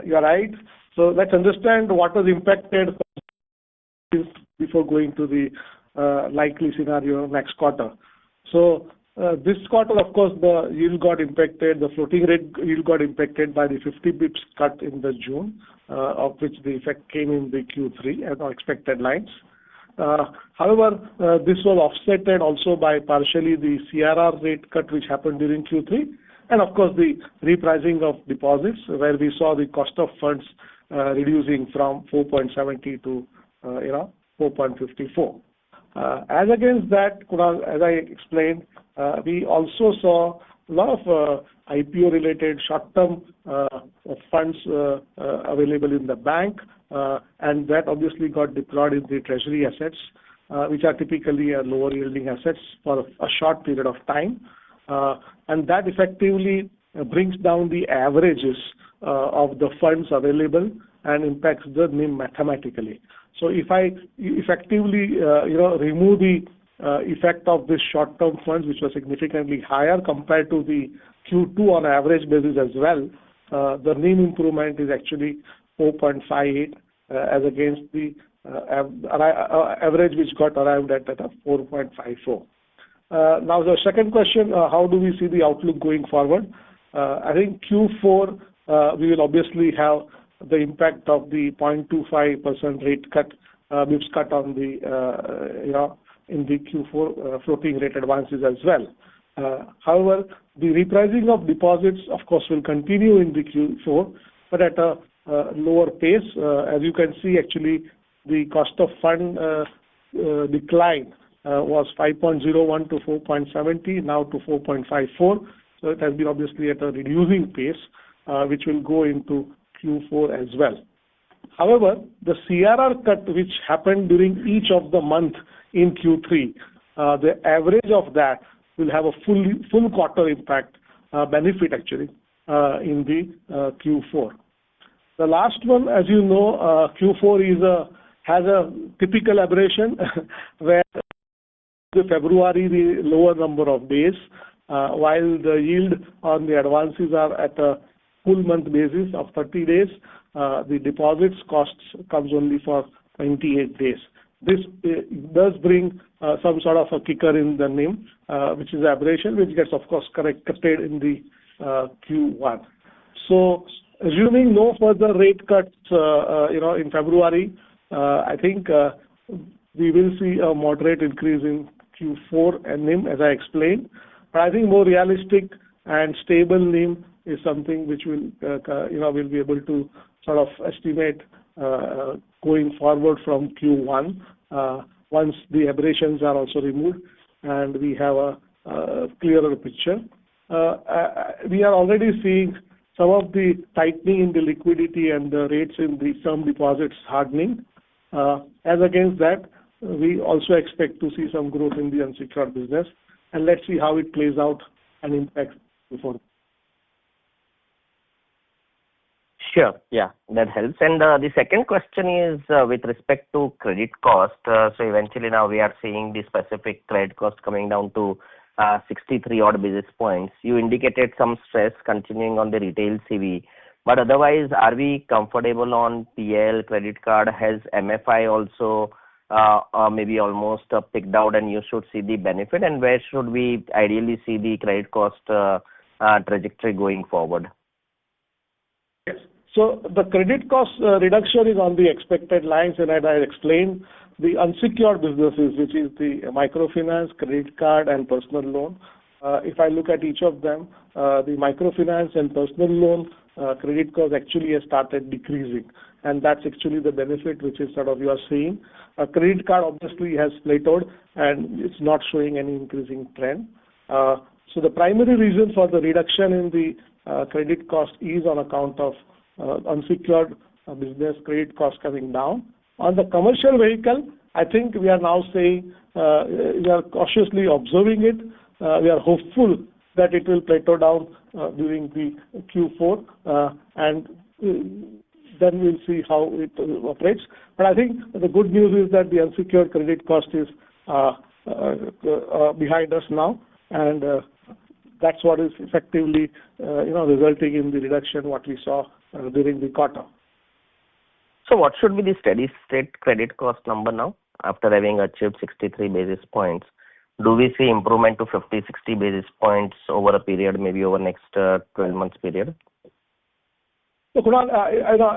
S3: You're right. So let's understand what was impacted before going to the likely scenario next quarter. So this quarter, of course, the yield got impacted, the floating rate yield got impacted by the 50 bips cut in the June, of which the effect came in the Q3 at our expected lines. However, this was offset also by partially the CRR rate cut which happened during Q3, and of course the repricing of deposits, where we saw the cost of funds reducing from 4.70 to 4.54. As against that, Kunal, as I explained, we also saw a lot of IPO-related short-term funds available in the bank, and that obviously got deployed in the treasury assets, which are typically lower-yielding assets for a short period of time. And that effectively brings down the averages of the funds available and impacts the NIM mathematically. So if I effectively remove the effect of this short-term funds, which was significantly higher compared to the Q2 on average basis as well, the NIM improvement is actually 4.58 as against the average which got arrived at 4.54. Now the second question, how do we see the outlook going forward? I think Q4 we will obviously have the impact of the 0.25% rate cut, bips cut on the in the Q4 floating rate advances as well. However, the repricing of deposits, of course, will continue in the Q4, but at a lower pace. As you can see, actually, the cost of fund decline was 5.01 to 4.70, now to 4.54. So it has been obviously at a reducing pace, which will go into Q4 as well. However, the CRR cut which happened during each of the month in Q3, the average of that will have a full quarter impact, benefit actually, in the Q4. The last one, as you know, Q4 has a typical aberration where the February the lower number of days, while the yield on the advances are at a full month basis of 30 days, the deposits costs comes only for 28 days. This does bring some sort of a kicker in the NIM, which is aberration, which gets of course corrected in the Q1. So assuming no further rate cuts, in February, I think we will see a moderate increase in Q4 and NIM, as I explained. But I think more realistic and stable NIM is something which will, we'll be able to sort of estimate going forward from Q1 once the aberrations are also removed and we have a clearer picture. We are already seeing some of the tightening in the liquidity and the rates in the term deposits hardening. As against that, we also expect to see some growth in the unsecured business, and let's see how it plays out and impacts before.
S9: Sure. Yeah, that helps. And the second question is with respect to credit cost. So eventually now we are seeing the specific credit cost coming down to 63 odd basis points. You indicated some stress continuing on the retail CV, but otherwise, are we comfortable on PL credit card? Has MFI also maybe almost picked out, and you should see the benefit? And where should we ideally see the credit cost trajectory going forward?
S3: Yes. So the credit cost reduction is on the expected lines, and as I explained, the unsecured businesses, which is the microfinance, credit card, and personal loan. If I look at each of them, the microfinance and personal loan credit cost actually has started decreasing, and that's actually the benefit which is sort of you are seeing. Credit card obviously has plateaued and it's not showing any increasing trend. So the primary reason for the reduction in the credit cost is on account of unsecured business credit cost coming down. On the commercial vehicle, I think we are now saying we are cautiously observing it. We are hopeful that it will plateau down during the Q4 and then we'll see how it operates. But I think the good news is that the unsecured credit cost is behind us now, and that's what is effectively resulting in the reduction what we saw during the quarter.
S9: So what should be the steady state credit cost number now after having achieved 63 basis points? Do we see improvement to 50, 60 basis points over a period, maybe over next 12 months period?
S3: So Kunal,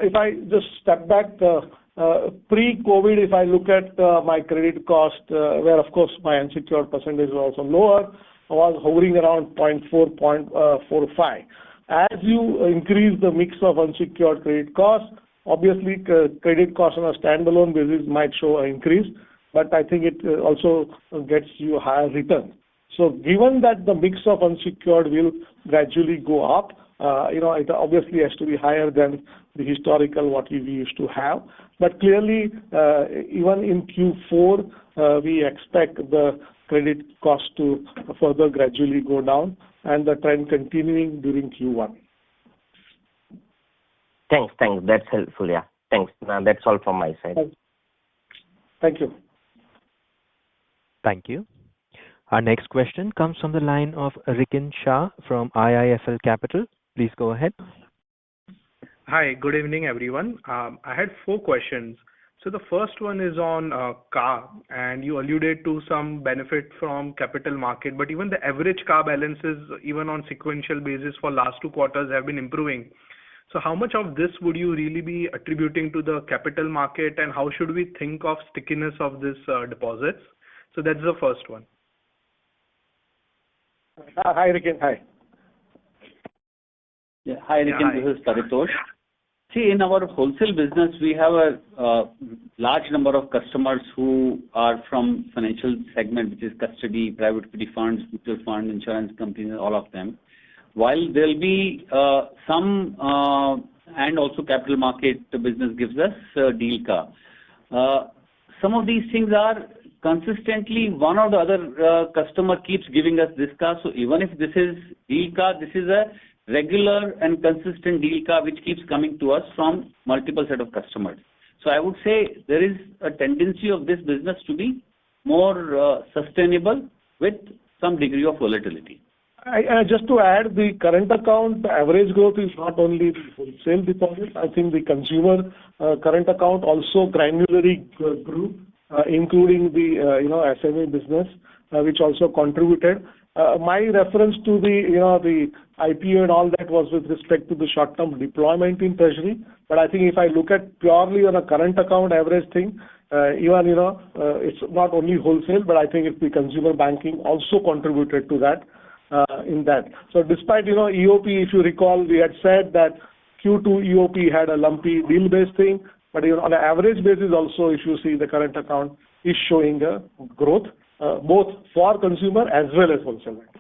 S3: if I just step back, pre-COVID, if I look at my credit cost, where of course my unsecured percentage was also lower, I was hovering around 0.4, 0.45. As you increase the mix of unsecured credit cost, obviously credit cost on a standalone basis might show an increase, but I think it also gets you a higher return. So given that the mix of unsecured will gradually go up, it obviously has to be higher than the historical what we used to have. But clearly, even in Q4, we expect the credit cost to further gradually go down and the trend continuing during Q1.
S9: Thanks. That's helpful, yeah. Thanks. That's all from my side.
S3: Thank you.
S1: Thank you. Our next question comes from the line of Rikin Shah from IIFL Capital. Please go ahead.
S10: Hi, good evening, everyone. I had 4 questions. So the first one is on car, and you alluded to some benefit from capital market, but even the average car balances, even on sequential basis for last 2 quarters, have been improving. So how much of this would you really be attributing to the capital market, and how should we think of stickiness of this deposits? So that's the first one.
S3: Hi, Rikin. Hi.
S7: Yeah, hi, Rikin. This is Paritosh. See, in our wholesale business, we have a large number of customers who are from financial segment, which is custody, private equity funds, mutual fund, insurance companies, all of them. While there'll be some, and also capital market business gives us deal car. Some of these things are consistently, one or the other customer keeps giving us this car. So even if this is deal car, this is a regular and consistent deal car which keeps coming to us from multiple set of customers. So I would say there is a tendency of this business to be more sustainable with some degree of volatility.
S3: Just to add, the current account, the average growth is not only the wholesale deposits. I think the consumer current account also granularly grew, including the SME business, which also contributed. My reference to the IPO and all that was with respect to the short-term deployment in treasury. But I think if I look at purely on a current account average thing, it's not only wholesale, but I think it's the consumer banking also contributed to that. in that. So despite, EOP, if you recall, we had said that Q2 EOP had a lumpy deal-based thing, but on an average basis also, if you see the current account is showing a growth, both for consumer as well as wholesale bank.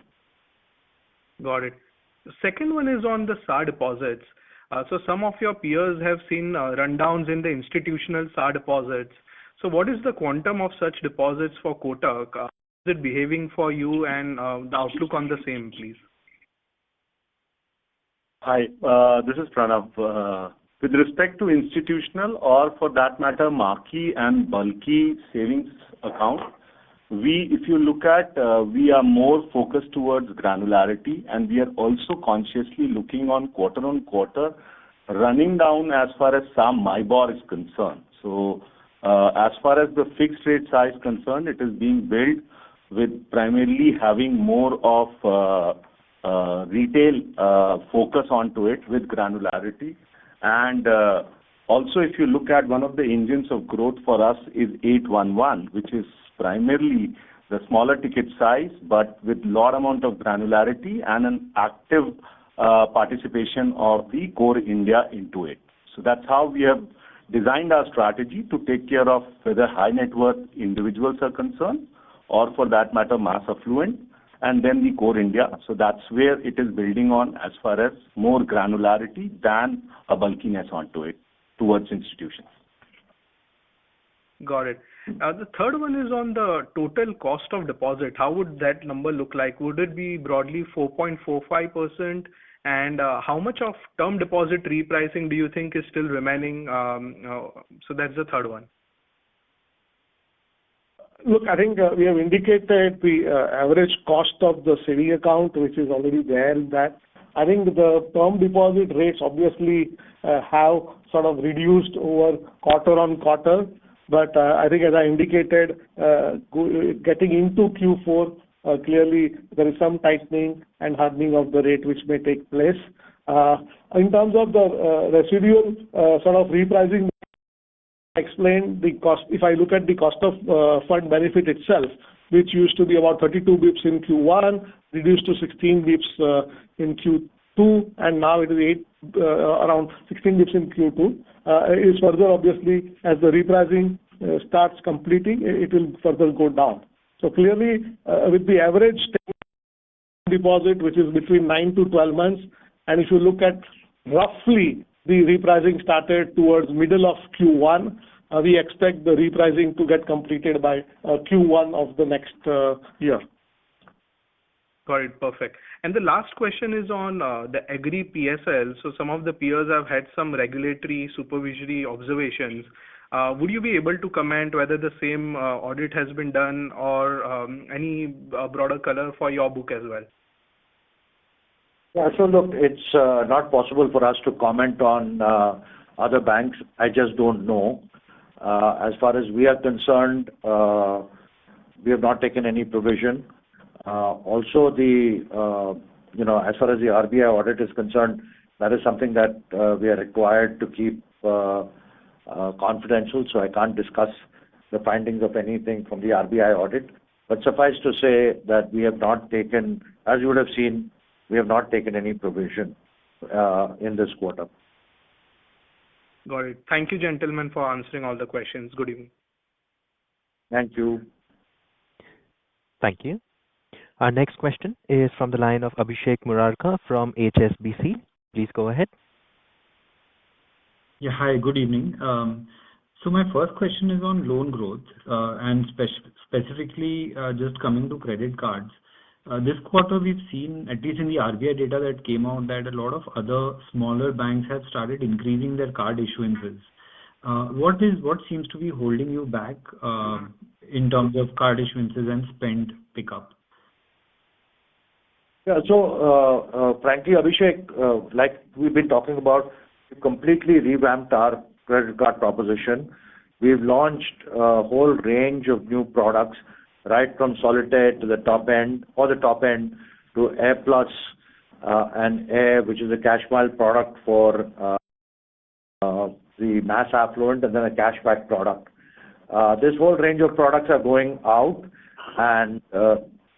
S10: Got it. The second one is on the SA deposits. So some of your peers have seen rundowns in the institutional SA deposits. So what is the quantum of such deposits for Kotak? How is it behaving for you, and the outlook on the same, please?
S4: Hi, this is Pranav. With respect to institutional, or for that matter, marquee and bulky savings account, if you look at, we are more focused towards granularity, and we are also consciously looking on quarter, running down as far as some MIBOR is concerned. So, as far as the fixed rate size concerned, it is being built with primarily having more of retail focus onto it with granularity. And also, if you look at one of the engines of growth for us is 811, which is primarily the smaller ticket size, but with lot amount of granularity and an active participation of the core India into it. So that's how we have designed our strategy to take care of whether high net worth individuals are concerned, or for that matter, mass affluent, and then the core India. So that's where it is building on as far as more granularity than a bulkiness onto it towards institutions.
S10: Got it. The third one is on the total cost of deposit. How would that number look like? Would it be broadly 4.45%? And how much of term deposit repricing do you think is still remaining? So that's the third one.
S3: Look, I think we have indicated the average cost of the saving account, which is already there in that. I think the term deposit rates obviously have sort of reduced over quarter on quarter. But I think, as I indicated, getting into Q4, clearly there is some tightening and hardening of the rate which may take place. In terms of the residual sort of repricing, I explained the cost. If I look at the cost of fund benefit itself, which used to be about 32 bips in Q1, reduced to 16 bips in Q2, and now it is around 16 bips in Q2. Is further, obviously, as the repricing starts completing, it will further go down. So clearly, with the average deposit, which is between 9 to 12 months, and if you look at roughly the repricing started towards middle of Q1, we expect the repricing to get completed by Q1 of the next year.
S10: Got it. Perfect. And the last question is on the agri PSL. So some of the peers have had some regulatory supervisory observations. Would you be able to comment whether the same audit has been done, or any broader color for your book as well?
S2: Yeah, so look, it's not possible for us to comment on other banks. I just don't know. As far as we are concerned, we have not taken any provision. Also, as far as the RBI audit is concerned, that is something that we are required to keep confidential, so I can't discuss the findings of anything from the RBI audit. But suffice to say that we have not taken, as you would have seen, we have not taken any provision in this quarter.
S10: Got it. Thank you, gentlemen, for answering all the questions. Good evening.
S2: Thank you.
S1: Thank you. Our next question is from the line of Abhishek Murarka from HSBC. Please go ahead.
S11: Yeah, hi, good evening. So my first question is on loan growth, and specifically just coming to credit cards. This quarter we've seen, at least in the RBI data that came out, that a lot of other smaller banks have started increasing their card issuances. What seems to be holding you back in terms of card issuances and spend pickup?
S2: Yeah, so frankly, Abhishek, like we've been talking about, we completely revamped our credit card proposition. We've launched a whole range of new products, right from Solitaire to the top end, or the top end to Air Plus and Air, which is a cash mile product for the mass affluent, and then a cashback product. This whole range of products are going out, and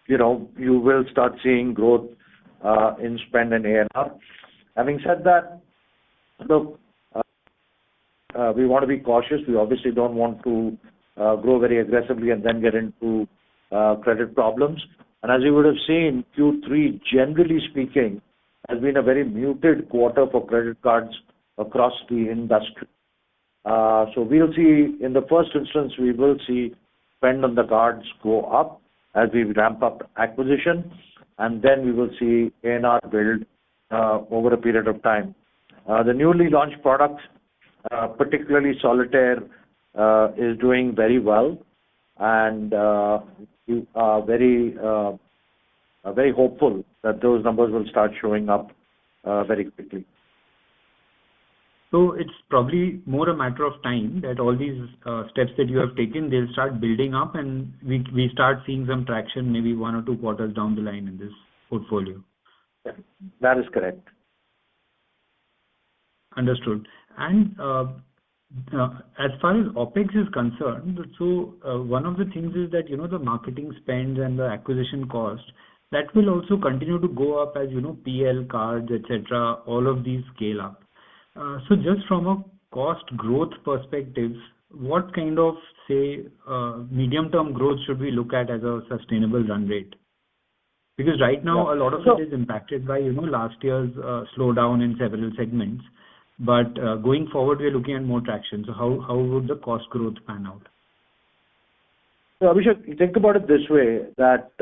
S2: you will start seeing growth in spend and A&R. Having said that, look, we want to be cautious. We obviously don't want to grow very aggressively and then get into credit problems. And as you would have seen, Q3, generally speaking, has been a very muted quarter for credit cards across the industry. So we'll see, in the first instance, we will see spend on the cards go up as we ramp up acquisition, and then we will see A&R build over a period of time. The newly launched products, particularly Solitaire, is doing very well, and we are very hopeful that those numbers will start showing up very quickly.
S11: So it's probably more a matter of time that all these steps that you have taken, they'll start building up, and we start seeing some traction maybe 1 or 2 quarters down the line in this portfolio.
S2: Yeah, that is correct.
S11: Understood. And as far as OpEx is concerned, so one of the things is that, the marketing spends and the acquisition cost, that will also continue to go up as, PL, cards, etc., all of these scale up. So just from a cost growth perspective, what kind of, say, medium-term growth should we look at as a sustainable run rate? Because right now, a lot of it is impacted by, last year's slowdown in several segments. But going forward, we're looking at more traction. So how would the cost growth pan out?
S2: So Abhishek, think about it this way, that,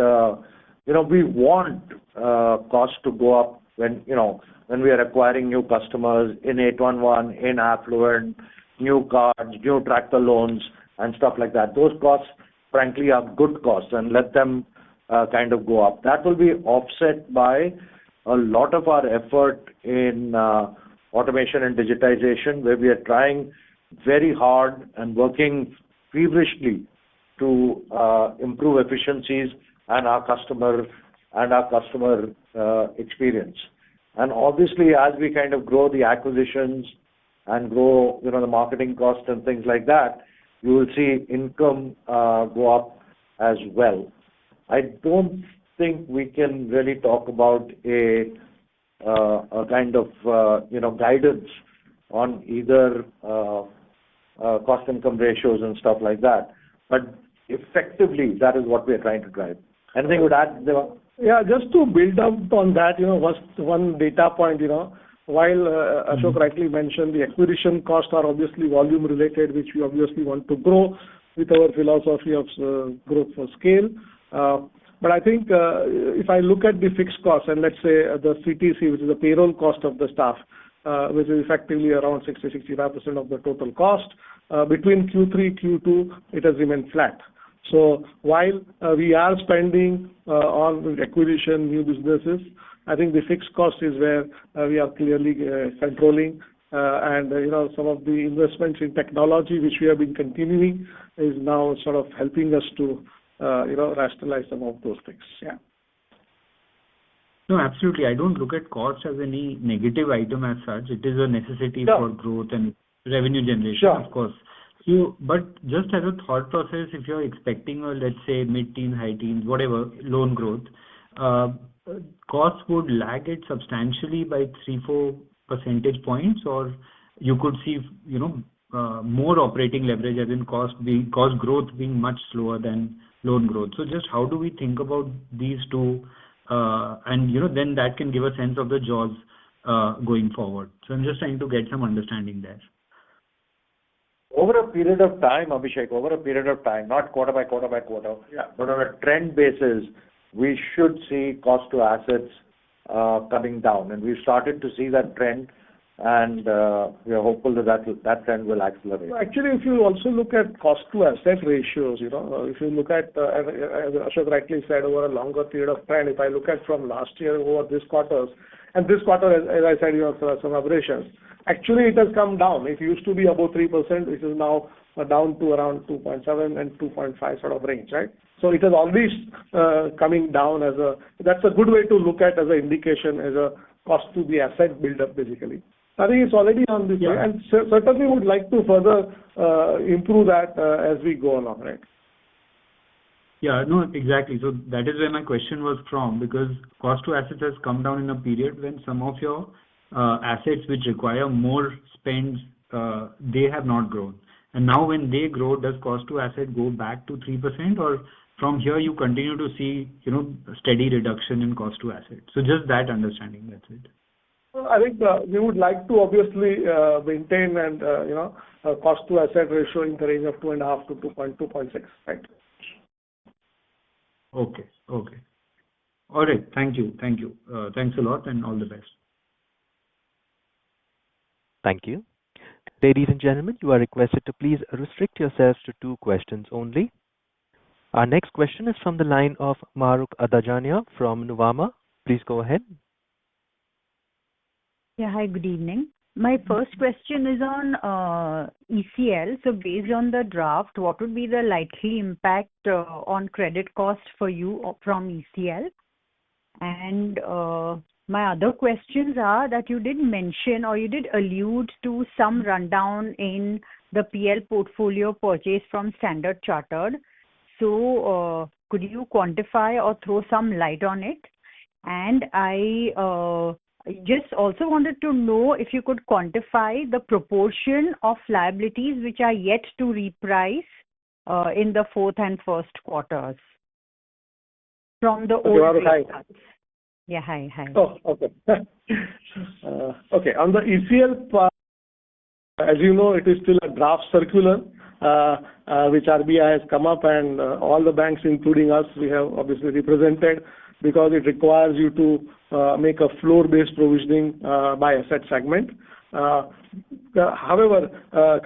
S2: we want costs to go up when we are acquiring new customers in 811, in affluent, new cards, new tractor loans, and stuff like that. Those costs, frankly, are good costs, and let them kind of go up. That will be offset by a lot of our effort in automation and digitization, where we are trying very hard and working feverishly to improve efficiencies and our customer experience. And obviously, as we kind of grow the acquisitions and grow, the marketing costs and things like that, you will see income go up as well. I don't think we can really talk about a kind of, guidance on either cost income ratios and stuff like that. But effectively, that is what we are trying to drive. Anything you would add, Devang?
S3: Yeah, just to build up on that, one data point, while Ashok rightly mentioned, the acquisition costs are obviously volume related, which we obviously want to grow with our philosophy of growth for scale. But I think if I look at the fixed costs, and let's say the CTC, which is the payroll cost of the staff, which is effectively around 60-65% of the total cost, between Q3, Q2, it has remained flat. So while we are spending on acquisition, new businesses, I think the fixed cost is where we are clearly controlling. And, some of the investments in technology, which we have been continuing, is now sort of helping us to, rationalize some of those things. Yeah.
S11: No, absolutely. I don't look at cost as any negative item as such. It is a necessity for growth and revenue generation, of course. But just as a thought process, if you're expecting let's say mid-teens, high teens, whatever, loan growth, costs would lag it substantially by 3-4 percentage points, or you could see, more operating leverage as in cost growth being much slower than loan growth. So just how do we think about these two? And, then that can give a sense of the jaws going forward. So I'm just trying to get some understanding there.
S2: Over a period of time, Abhishek, not quarter by quarter by quarter, but on a trend basis, we should see cost to assets coming down. And we've started to see that trend, and we are hopeful that trend will accelerate.
S3: Actually, if you also look at cost to asset ratios, if you look at, as Ashok rightly said, over a longer period of time, if I look at from last year over this quarter, and this quarter, as I said, some aberrations. Actually, it has come down. It used to be above 3%. It is now down to around 2.7 and 2.5 sort of range, right? So it is always coming down that's a good way to look at as an indication, as a cost to the asset build-up, basically. I think it's already on this way, and certainly would like to further improve that as we go along, right?
S11: Yeah, no, exactly. So that is where my question was from, because cost to assets has come down in a period when some of your assets which require more spends, they have not grown. And now when they grow, does cost to asset go back to 3%, or from here you continue to see, steady reduction in cost to asset? So just that understanding, that's it.
S3: I think we would like to obviously maintain and, a cost to asset ratio in the range of 2.5 to 2.6, right?
S11: Okay. All right. Thank you. Thanks a lot and all the best.
S1: Thank you. Ladies and gentlemen, you are requested to please restrict yourselves to 2 questions only. Our next question is from the line of Mahrukh Adajania from Nuvama. Please go ahead.
S12: Yeah, hi, good evening. My first question is on ECL. So based on the draft, what would be the likely impact on credit cost for you from ECL? And my other questions are that you did mention or you did allude to some rundown in the PL portfolio purchased from Standard Chartered. So could you quantify or throw some light on it? And I just also wanted to know if you could quantify the proportion of liabilities which are yet to reprice in the fourth and first quarters from the old rate cuts. Yeah, hi.
S3: Oh, okay. Okay, on the ECL part, as you know, it is still a draft circular which RBI has come up, and all the banks, including us, we have obviously represented, because it requires you to make a floor-based provisioning by asset segment. However,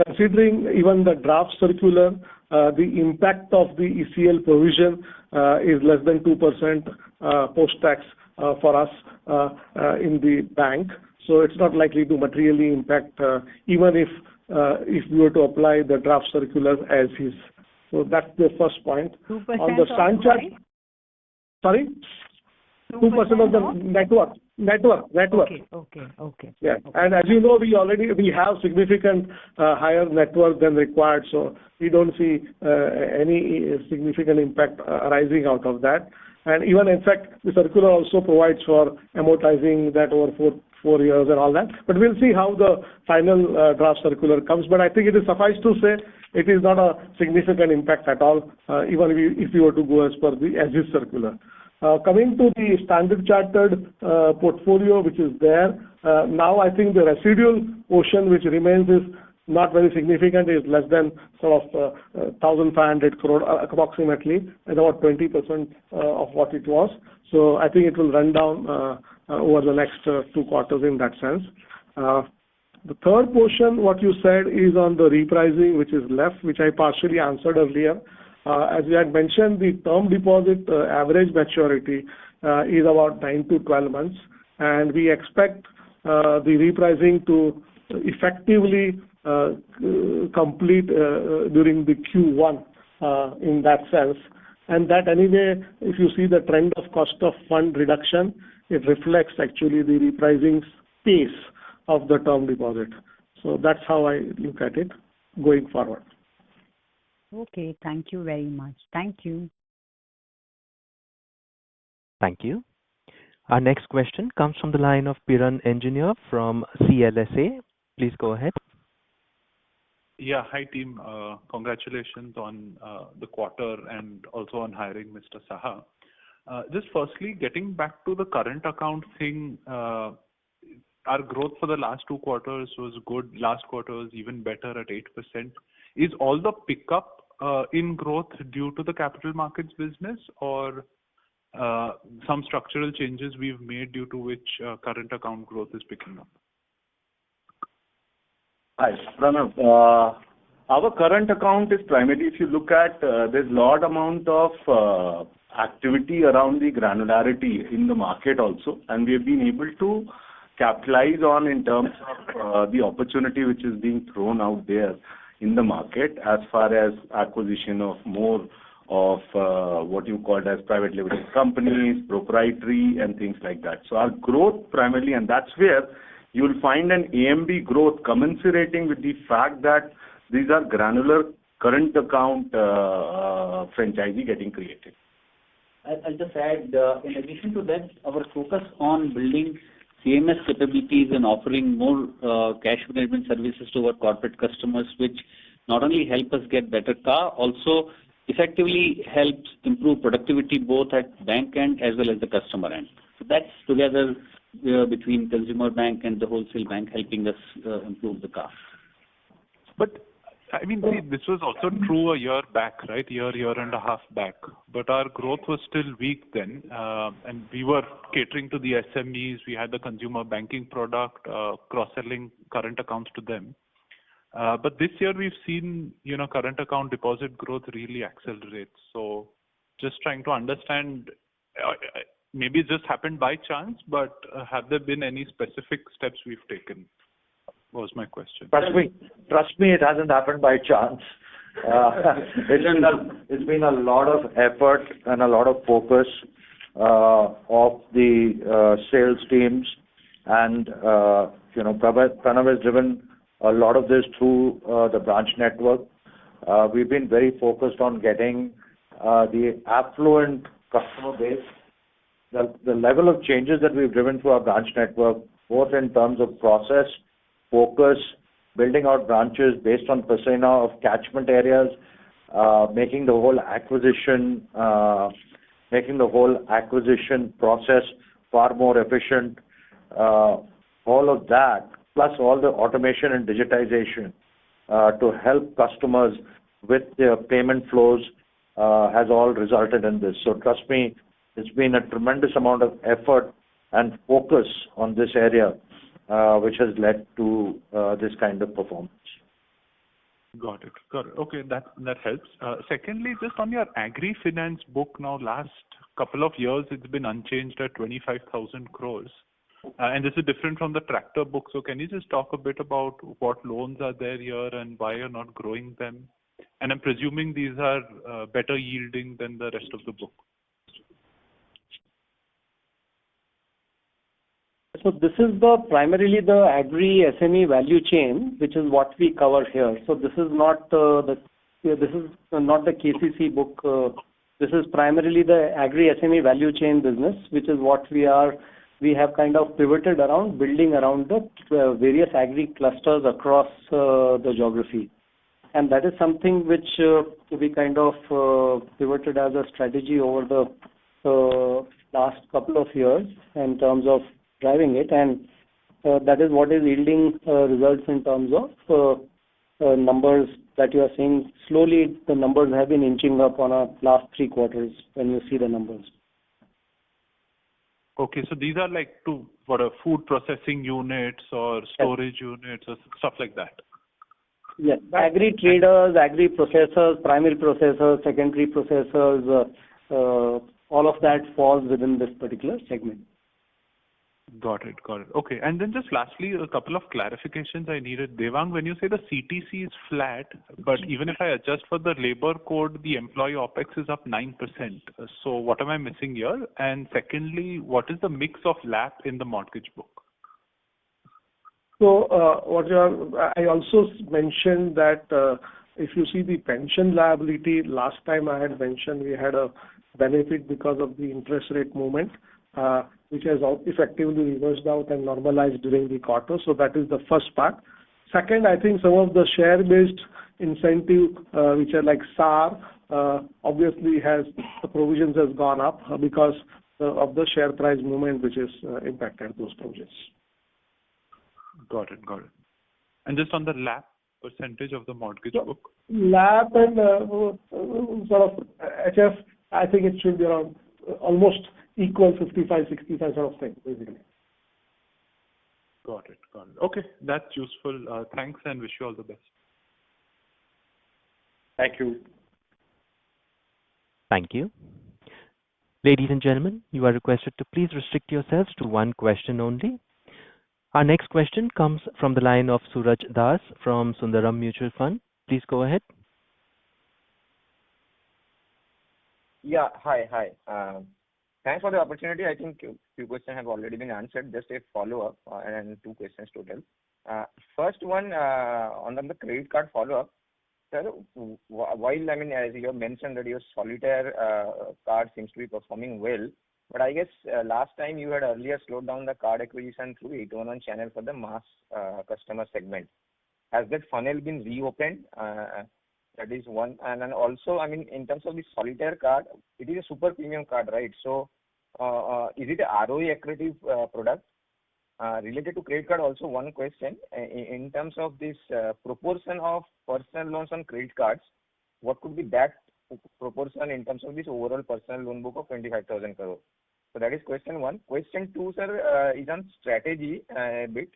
S3: considering even the draft circular, the impact of the ECL provision is less than 2% post-tax for us in the bank. So it's not likely to materially impact even if we were to apply the draft circular as is. So that's the first point.
S12: 2%
S3: on the Standard. Sorry? 2% of the network.
S12: Okay.
S3: Yeah. And as you know, we have significant higher net worth than required, so we don't see any significant impact arising out of that. And even, in fact, the circular also provides for amortizing that over four years and all that. But we'll see how the final draft circular comes. But I think it is suffice to say it is not a significant impact at all, even if we were to go as per the as-is circular. Coming to the Standard Chartered portfolio, which is there, now I think the residual portion which remains is not very significant, is less than sort of 1,500 crore approximately, and about 20% of what it was. So I think it will run down over the next 2 quarters in that sense. The third portion, what you said, is on the repricing which is left, which I partially answered earlier. As we had mentioned, the term deposit average maturity is about 9 to 12 months, and we expect the repricing to effectively complete during the Q1 in that sense. And that anyway, if you see the trend of cost of fund reduction, it reflects actually the repricing pace of the term deposit. So that's how I look at it going forward.
S12: Okay, thank you very much. Thank you.
S1: Thank you. Our next question comes from the line of Piran Engineer from CLSA. Please go ahead.
S13: Yeah, hi team. Congratulations on the quarter and also on hiring Mr. Saha. Just firstly, getting back to the current account thing, our growth for the last 2 quarters was good. Last quarter was even better at 8%. Is all the pickup in growth due to the capital markets business, or some structural changes we've made due to which current account growth is picking up?
S4: Hi, Pranav. Our current account is primarily, if you look at, there's a lot amount of activity around the granularity in the market also, and we have been able to capitalize on in terms of the opportunity which is being thrown out there in the market as far as acquisition of more of what you called as private limited companies, proprietary and things like that. So our growth primarily, and that's where you'll find an AMB growth commensurating with the fact that these are granular current account franchisee getting created.
S7: I'll just add, in addition to that, our focus on building CMS capabilities and offering more cash management services to our corporate customers, which not only help us get better CA, also effectively helps improve productivity both at bank end as well as the customer end. So that's together between consumer bank and the wholesale bank helping us improve the CA.
S13: But I mean, see, this was also true a year back, right? Year and a half back. But our growth was still weak then, and we were catering to the SMEs. We had the consumer banking product, cross-selling current accounts to them. But this year we've seen, current account deposit growth really accelerate. So just trying to understand, maybe it just happened by chance, but have there been any specific steps we've taken? Was my question.
S2: Trust me, it hasn't happened by chance. It's been a lot of effort and a lot of focus of the sales teams, and Pranav has driven a lot of this through the branch network. We've been very focused on getting the affluent customer base. The level of changes that we've driven through our branch network, both in terms of process, focus, building out branches based on persona of catchment areas, making the whole acquisition process far more efficient. All of that, plus all the automation and digitization to help customers with their payment flows, has all resulted in this. So trust me, it's been a tremendous amount of effort and focus on this area, which has led to this kind of performance.
S13: Got it. Okay, that helps. Secondly, just on your agri-finance book now, last couple of years, it's been unchanged at 25,000 crores. And this is different from the tractor book. So can you just talk a bit about what loans are there here and why you're not growing them? And I'm presuming these are better yielding than the rest of the book.
S6: So this is primarily the agri SME value chain, which is what we cover here. So this is not the KCC book. This is primarily the agri SME value chain business, which is what we have kind of pivoted around, building around the various agri clusters across the geography. And that is something which we kind of pivoted as a strategy over the last couple of years in terms of driving it, and that is what is yielding results in terms of numbers that you are seeing. Slowly, the numbers have been inching up on our last 3 quarters when you see the numbers.
S13: Okay, so these are like food processing units or storage units or stuff like that?
S6: Yes, agri traders, agri processors, primary processors, secondary processors, all of that falls within this particular segment.
S13: Got it. Okay, and then just lastly, a couple of clarifications I needed. Devang, when you say the CTC is flat, but even if I adjust for the labor code, the employee OPEX is up 9%. So what am I missing here? And secondly, what is the mix of LAP in the mortgage book?
S3: So I also mentioned that if you see the pension liability, last time I had mentioned we had a benefit because of the interest rate movement, which has effectively reversed out and normalized during the quarter. So that is the first part. Second, I think some of the share-based incentive, which are like SAR, obviously the provisions has gone up because of the share price movement, which has impacted those provisions.
S13: Got it. And just on the LAP percentage of the mortgage book?
S3: LAP and sort of HF, I think it should be around almost equal 55-65 sort of thing, basically.
S13: Got it. Okay, that's useful. Thanks and wish you all the best.
S2: Thank you.
S1: Thank you. Ladies and gentlemen, you are requested to please restrict yourselves to one question only. Our next question comes from the line of Suraj Das from Sundaram Mutual Fund. Please go ahead.
S14: Yeah, hi. Thanks for the opportunity. I think a few questions have already been answered. Just a follow-up and 2 questions total. First one, on the credit card follow-up. Sir, while, I mean, as you have mentioned that your Solitaire card seems to be performing well, but I guess last time you had earlier slowed down the card acquisition through 811 channel for the mass customer segment. Has that funnel been reopened? That is one. And then also, I mean, in terms of the Solitaire card, it is a super premium card, right? So, is it a ROE accretive product? Related to credit card, also one question. In terms of this proportion of personal loans on credit cards, what could be that proportion in terms of this overall personal loan book of 25,000 crore? So that is question one. Question two, sir, is on strategy a bit.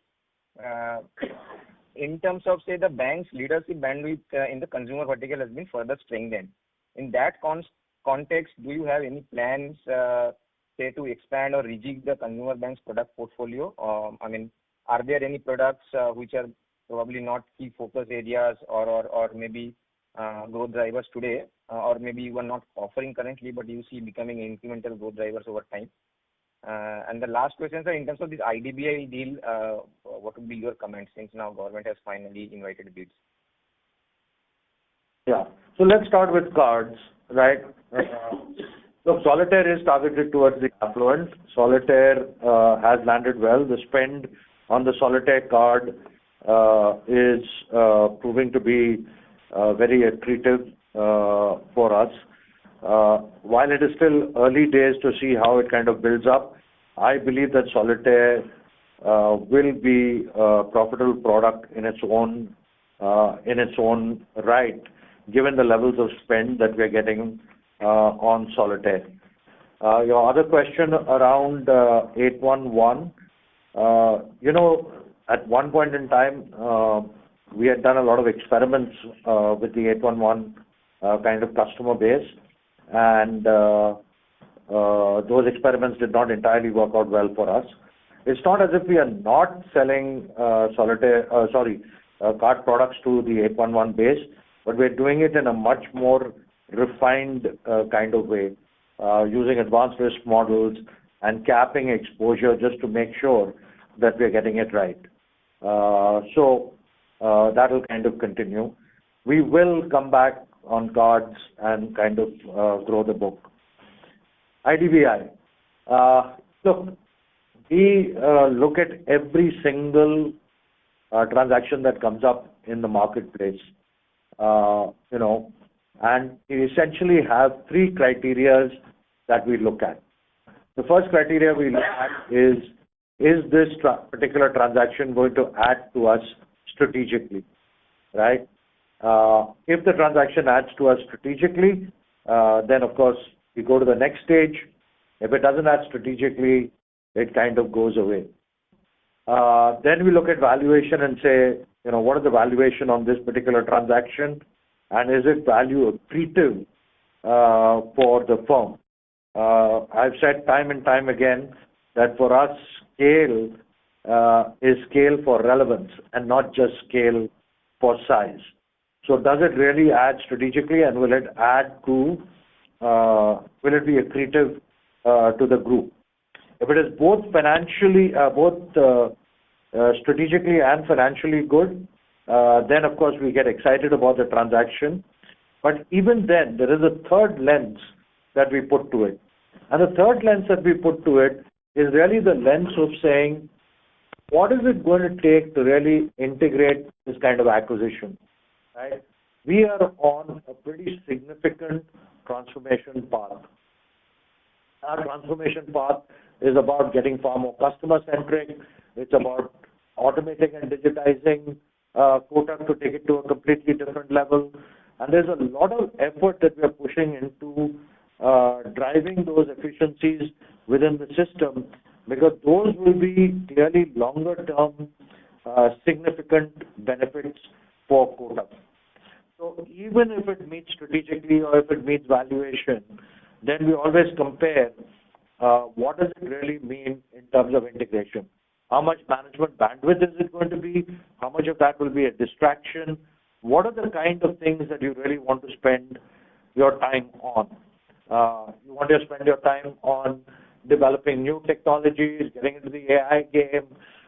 S14: In terms of, say, the bank's leadership bandwidth in the consumer vertical has been further strengthened. In that context, do you have any plans, say, to expand or rejig the consumer bank's product portfolio? I mean, are there any products which are probably not key focus areas or maybe growth drivers today, or maybe you are not offering currently, but you see becoming incremental growth drivers over time? And the last question, sir, in terms of this IDBI deal, what would be your comments since now government has finally invited bids?
S2: Yeah. So let's start with cards, right? Look, Solitaire is targeted towards the affluent. Solitaire has landed well. The spend on the Solitaire card is proving to be very accretive for us. While it is still early days to see how it kind of builds up, I believe that Solitaire will be a profitable product in its own right, given the levels of spend that we are getting on Solitaire. Your other question around 811, at one point in time, we had done a lot of experiments with the 811 kind of customer base, and those experiments did not entirely work out well for us. It's not as if we are not selling card products to the 811 base, but we're doing it in a much more refined kind of way, using advanced risk models and capping exposure just to make sure that we're getting it right. So that will kind of continue. We will come back on cards and kind of grow the book. IDBI. Look, we look at every single transaction that comes up in the marketplace, and we essentially have three criteria that we look at. The first criteria we look at is this particular transaction going to add to us strategically, right? If the transaction adds to us strategically, then of course we go to the next stage. If it doesn't add strategically, it kind of goes away. Then we look at valuation and say, what is the valuation on this particular transaction, and is it value accretive for the firm? I've said time and time again that for us, scale is scale for relevance and not just scale for size. So does it really add strategically, and will it be accretive to the group? If it is both strategically and financially good, then of course we get excited about the transaction. But even then, there is a third lens that we put to it. And the third lens that we put to it is really the lens of saying, what is it going to take to really integrate this kind of acquisition, right? We are on a pretty significant transformation path. Our transformation path is about getting far more customer-centric. It's about automating and digitizing Kotak to take it to a completely different level. And there's a lot of effort that we are pushing into driving those efficiencies within the system, because those will be clearly longer-term significant benefits for Kotak. So even if it meets strategically or if it meets valuation, then we always compare what does it really mean in terms of integration. How much management bandwidth is it going to be? How much of that will be a distraction? What are the kind of things that you really want to spend your time on? You want to spend your time on developing new technologies, getting into the AI game,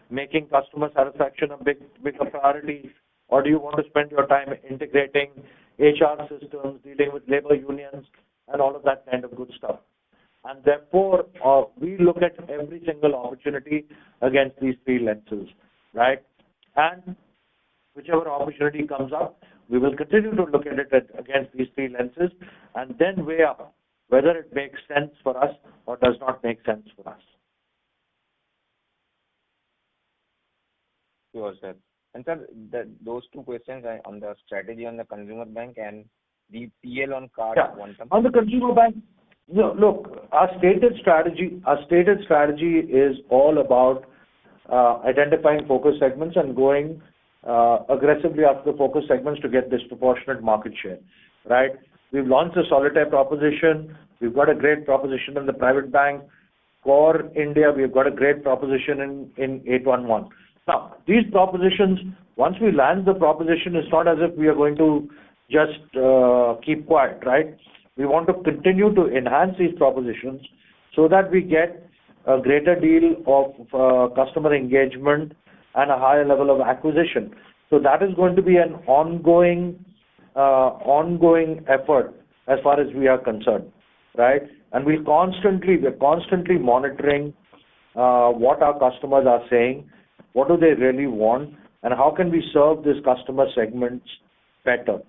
S2: making customer satisfaction a bigger priority. or do you want to spend your time integrating HR systems, dealing with labor unions, and all of that kind of good stuff? And therefore, we look at every single opportunity against these three lenses, right? And whichever opportunity comes up, we will continue to look at it against these three lenses and then weigh up whether it makes sense for us or does not make sense for us.
S14: Sure, sir. And sir, those two questions on the strategy on the consumer bank and the PL on card quantum.
S2: On the consumer bank, look, our stated strategy is all about identifying focus segments and going aggressively after the focus segments to get disproportionate market share, right? We've launched a solitaire proposition. We've got a great proposition in the private bank. For India, we've got a great proposition in 811. Now, these propositions, once we land the proposition, it's not as if we are going to just keep quiet, right? We want to continue to enhance these propositions so that we get a greater deal of customer engagement and a higher level of acquisition. So that is going to be an ongoing effort as far as we are concerned, right? And we're constantly monitoring what our customers are saying, what do they really want, and how can we serve these customer segments better.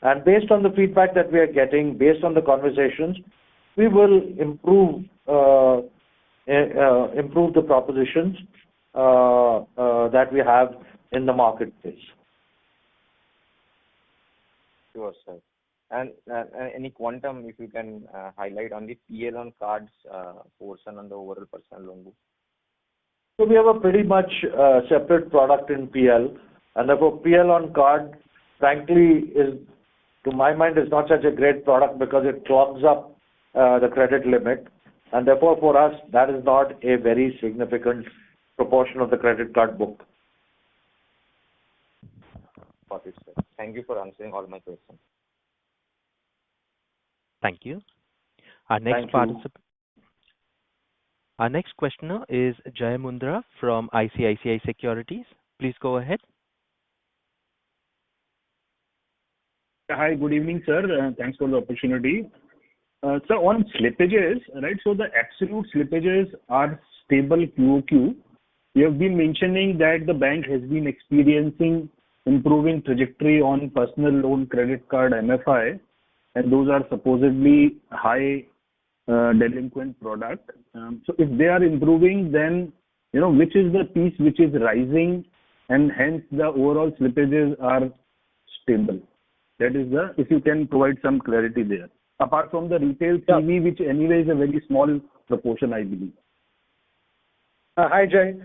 S2: And based on the feedback that we are getting, based on the conversations, we will improve the propositions that we have in the marketplace.
S14: Sure, sir. And any quantum, if you can highlight on the PL on cards portion on the overall personal loan book?
S2: So we have a pretty much separate product in PL, and therefore PL on card, frankly, is, to my mind, is not such a great product because it clogs up the credit limit, and therefore for us that is not a very significant proportion of the credit card book.
S14: Got it, sir. Thank you for answering all my questions.
S1: Thank you. Our next questioner is Jai Mundra from ICICI Securities. Please go ahead.
S15: Hi, good evening, sir. Thanks for the opportunity. So on slippages, right? So the absolute slippages are stable QOQ. You have been mentioning that the bank has been experiencing improving trajectory on personal loan, credit card, MFI, and those are supposedly high delinquent product. So if they are improving, then which is the piece which is rising, and hence the overall slippages are stable. That is if you can provide some clarity there. Apart from the retail CV, which anyway is a very small proportion, I believe.
S3: Hi, Jay.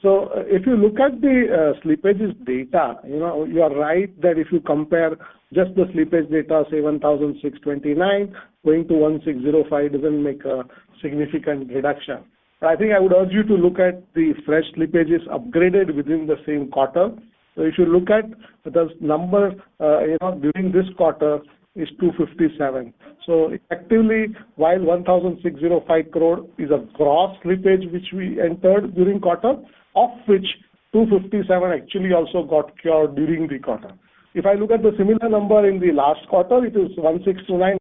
S3: So if you look at the slippages data, you are right that if you compare just the slippage data, say 1,629 going to 1,605 doesn't make a significant reduction. But I think I would urge you to look at the fresh slippages upgraded within the same quarter. So if you look at the number, during this quarter is 257. So effectively, while 1,605 crore is a gross slippage which we entered during quarter, of which 257 actually also got cured during the quarter. If I look at the similar number in the last quarter, it is 1,629.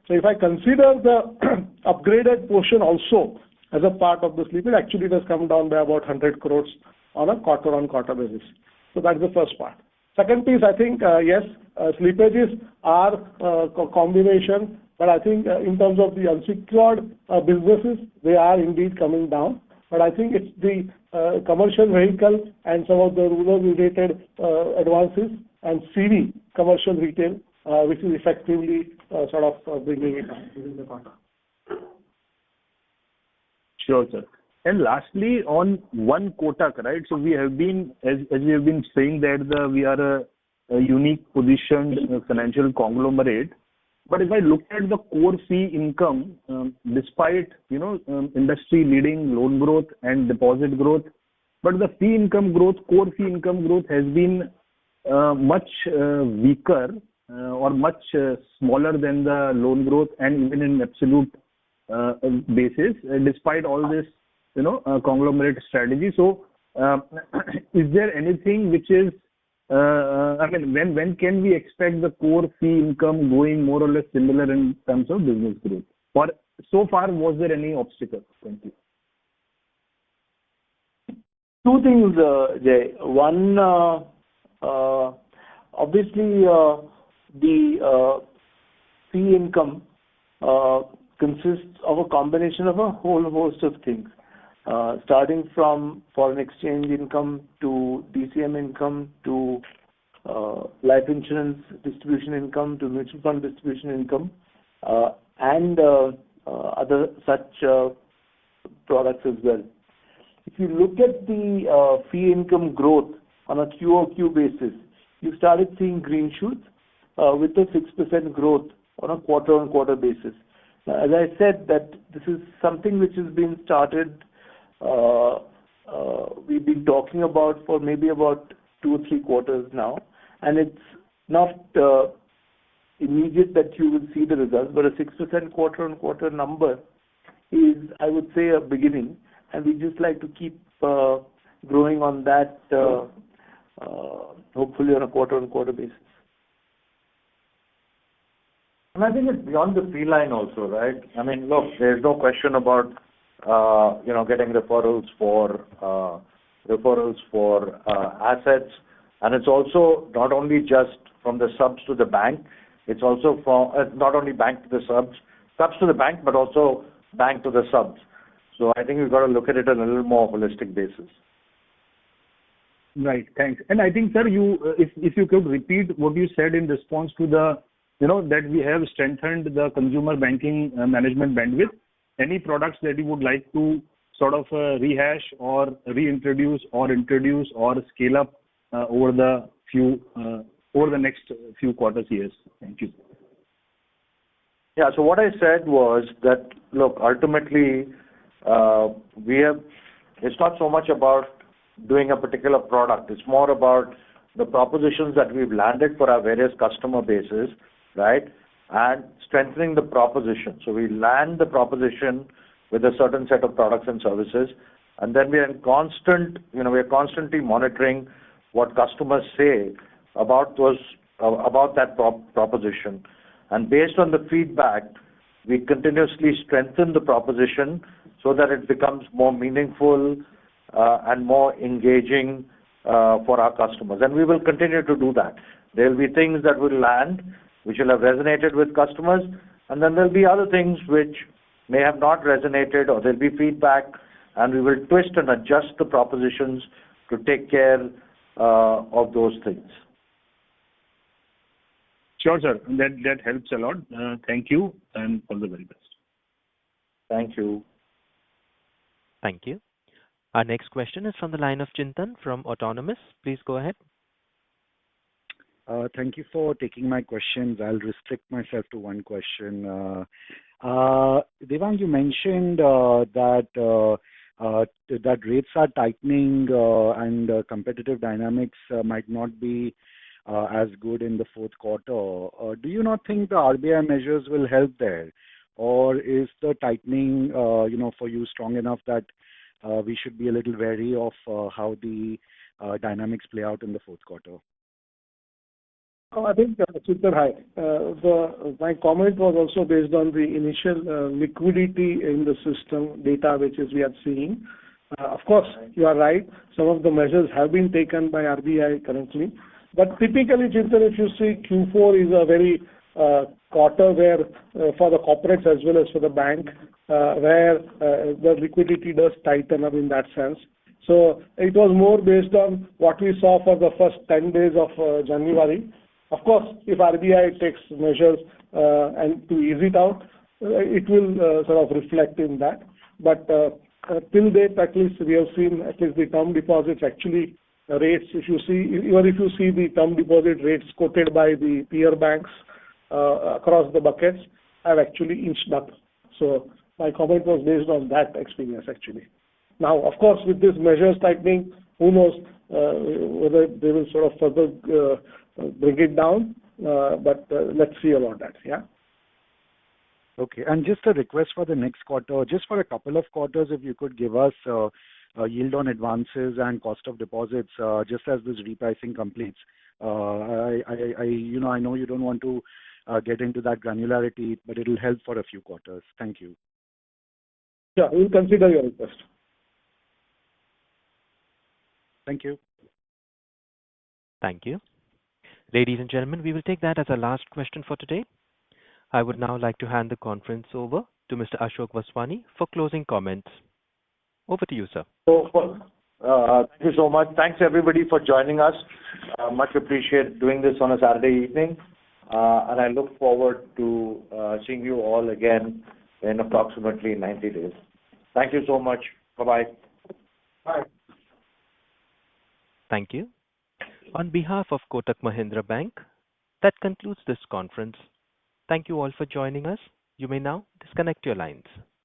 S3: So if I consider the upgraded portion also as a part of the slippage, actually it has come down by about 100 crores on a quarter-on-quarter basis. So that's the first part. Second piece, I think, yes, slippages are a combination, but I think in terms of the unsecured businesses, they are indeed coming down. But I think it's the commercial vehicle and some of the rural-related advances and CV, commercial retail, which is effectively sort of bringing it down within the quarter.
S15: Sure, sir. And lastly, on One Kotak, right? So we have been, as we have been saying that we are a unique positioned financial conglomerate. But if I look at the core fee income, despite industry leading loan growth and deposit growth, but the fee income growth, core fee income growth has been much weaker or much smaller than the loan growth, and even in absolute basis, despite all this conglomerate strategy. So is there anything which is, when can we expect the core fee income going more or less similar in terms of business growth? Or so far, was there any obstacle? Thank you.
S8: Two things, Jay. One, obviously, the fee income consists of a combination of a whole host of things, starting from foreign exchange income to DCM income to life insurance distribution income to mutual fund distribution income, and other such products as well. If you look at the fee income growth on a QOQ basis, you started seeing green shoots with a 6% growth on a quarter-on-quarter basis. Now, as I said, that this is something which has been started, we've been talking about for maybe about 2 or 3 quarters now, and it's not immediate that you will see the results, but a 6% quarter-on-quarter number is, I would say, a beginning, and we just like to keep growing on that, hopefully on a quarter-on-quarter basis.
S2: And I think it's beyond the fee line also, right? I mean, look, there's no question about getting referrals for assets, and it's also not only just from the subs to the bank. It's also from not only bank to the subs to the bank, but also bank to the subs. So I think we've got to look at it on a little more holistic basis.
S15: Right. Thanks. And I think, sir, if you could repeat what you said in response to the, that we have strengthened the consumer banking management bandwidth. Any products that you would like to sort of rehash or reintroduce or introduce or scale up over the next few quarters, years? Thank you.
S2: Yeah. So what I said was that, look, ultimately, it's not so much about doing a particular product. It's more about the propositions that we've landed for our various customer bases, right? And strengthening the proposition. So we land the proposition with a certain set of products and services, and then we are constantly monitoring what customers say about that proposition. And based on the feedback, we continuously strengthen the proposition so that it becomes more meaningful and more engaging for our customers. And we will continue to do that. There will be things that will land, which will have resonated with customers, and then there will be other things which may have not resonated, or there will be feedback, and we will twist and adjust the propositions to take care of those things.
S15: Sure, sir. That helps a lot. Thank you, and all the very best.
S2: Thank you.
S1: Thank you. Our next question is from the line of Chintan from Autonomous. Please go ahead.
S16: Thank you for taking my questions. I'll restrict myself to one question. Devang, you mentioned that rates are tightening and competitive dynamics might not be as good in the fourth quarter. Do you not think the RBI measures will help there? Or is the tightening, for you strong enough that we should be a little wary of how the dynamics play out in the fourth quarter?
S3: I think, Chintan, hi. My comment was also based on the initial liquidity in the system data, which is we are seeing. Of course, you are right. Some of the measures have been taken by RBI currently. But typically, Chintan, if you see, Q4 is a very quarter where for the corporates as well as for the bank, where the liquidity does tighten up in that sense. So it was more based on what we saw for the first 10 days of January. Of course, if RBI takes measures and to ease it out, it will sort of reflect in that. But till date, at least we have seen at least the term deposits actually rates. If you see the term deposit rates quoted by the peer banks across the buckets, have actually inched up. So my comment was based on that experience actually. Now, of course, with these measures tightening, who knows whether they will sort of further bring it down, but let's see about that, yeah?
S16: Okay, and just a request for the next quarter, just for a couple of quarters, if you could give us yield on advances and cost of deposits just as this repricing completes? I know you don't want to get into that granularity, but it'll help for a few quarters. Thank you.
S2: Yeah, we'll consider your request.
S16: Thank you.
S1: Thank you. Ladies and gentlemen, we will take that as our last question for today. I would now like to hand the conference over to Mr. Ashok Vaswani for closing comments. Over to you, sir.
S2: Thank you so much. Thanks, everybody, for joining us. Much appreciate doing this on a Saturday evening. And I look forward to seeing you all again in approximately 90 days. Thank you so much. Bye-bye.
S3: Bye.
S1: Thank you. On behalf of Kotak Mahindra Bank, that concludes this conference. Thank you all for joining us. You may now disconnect your lines.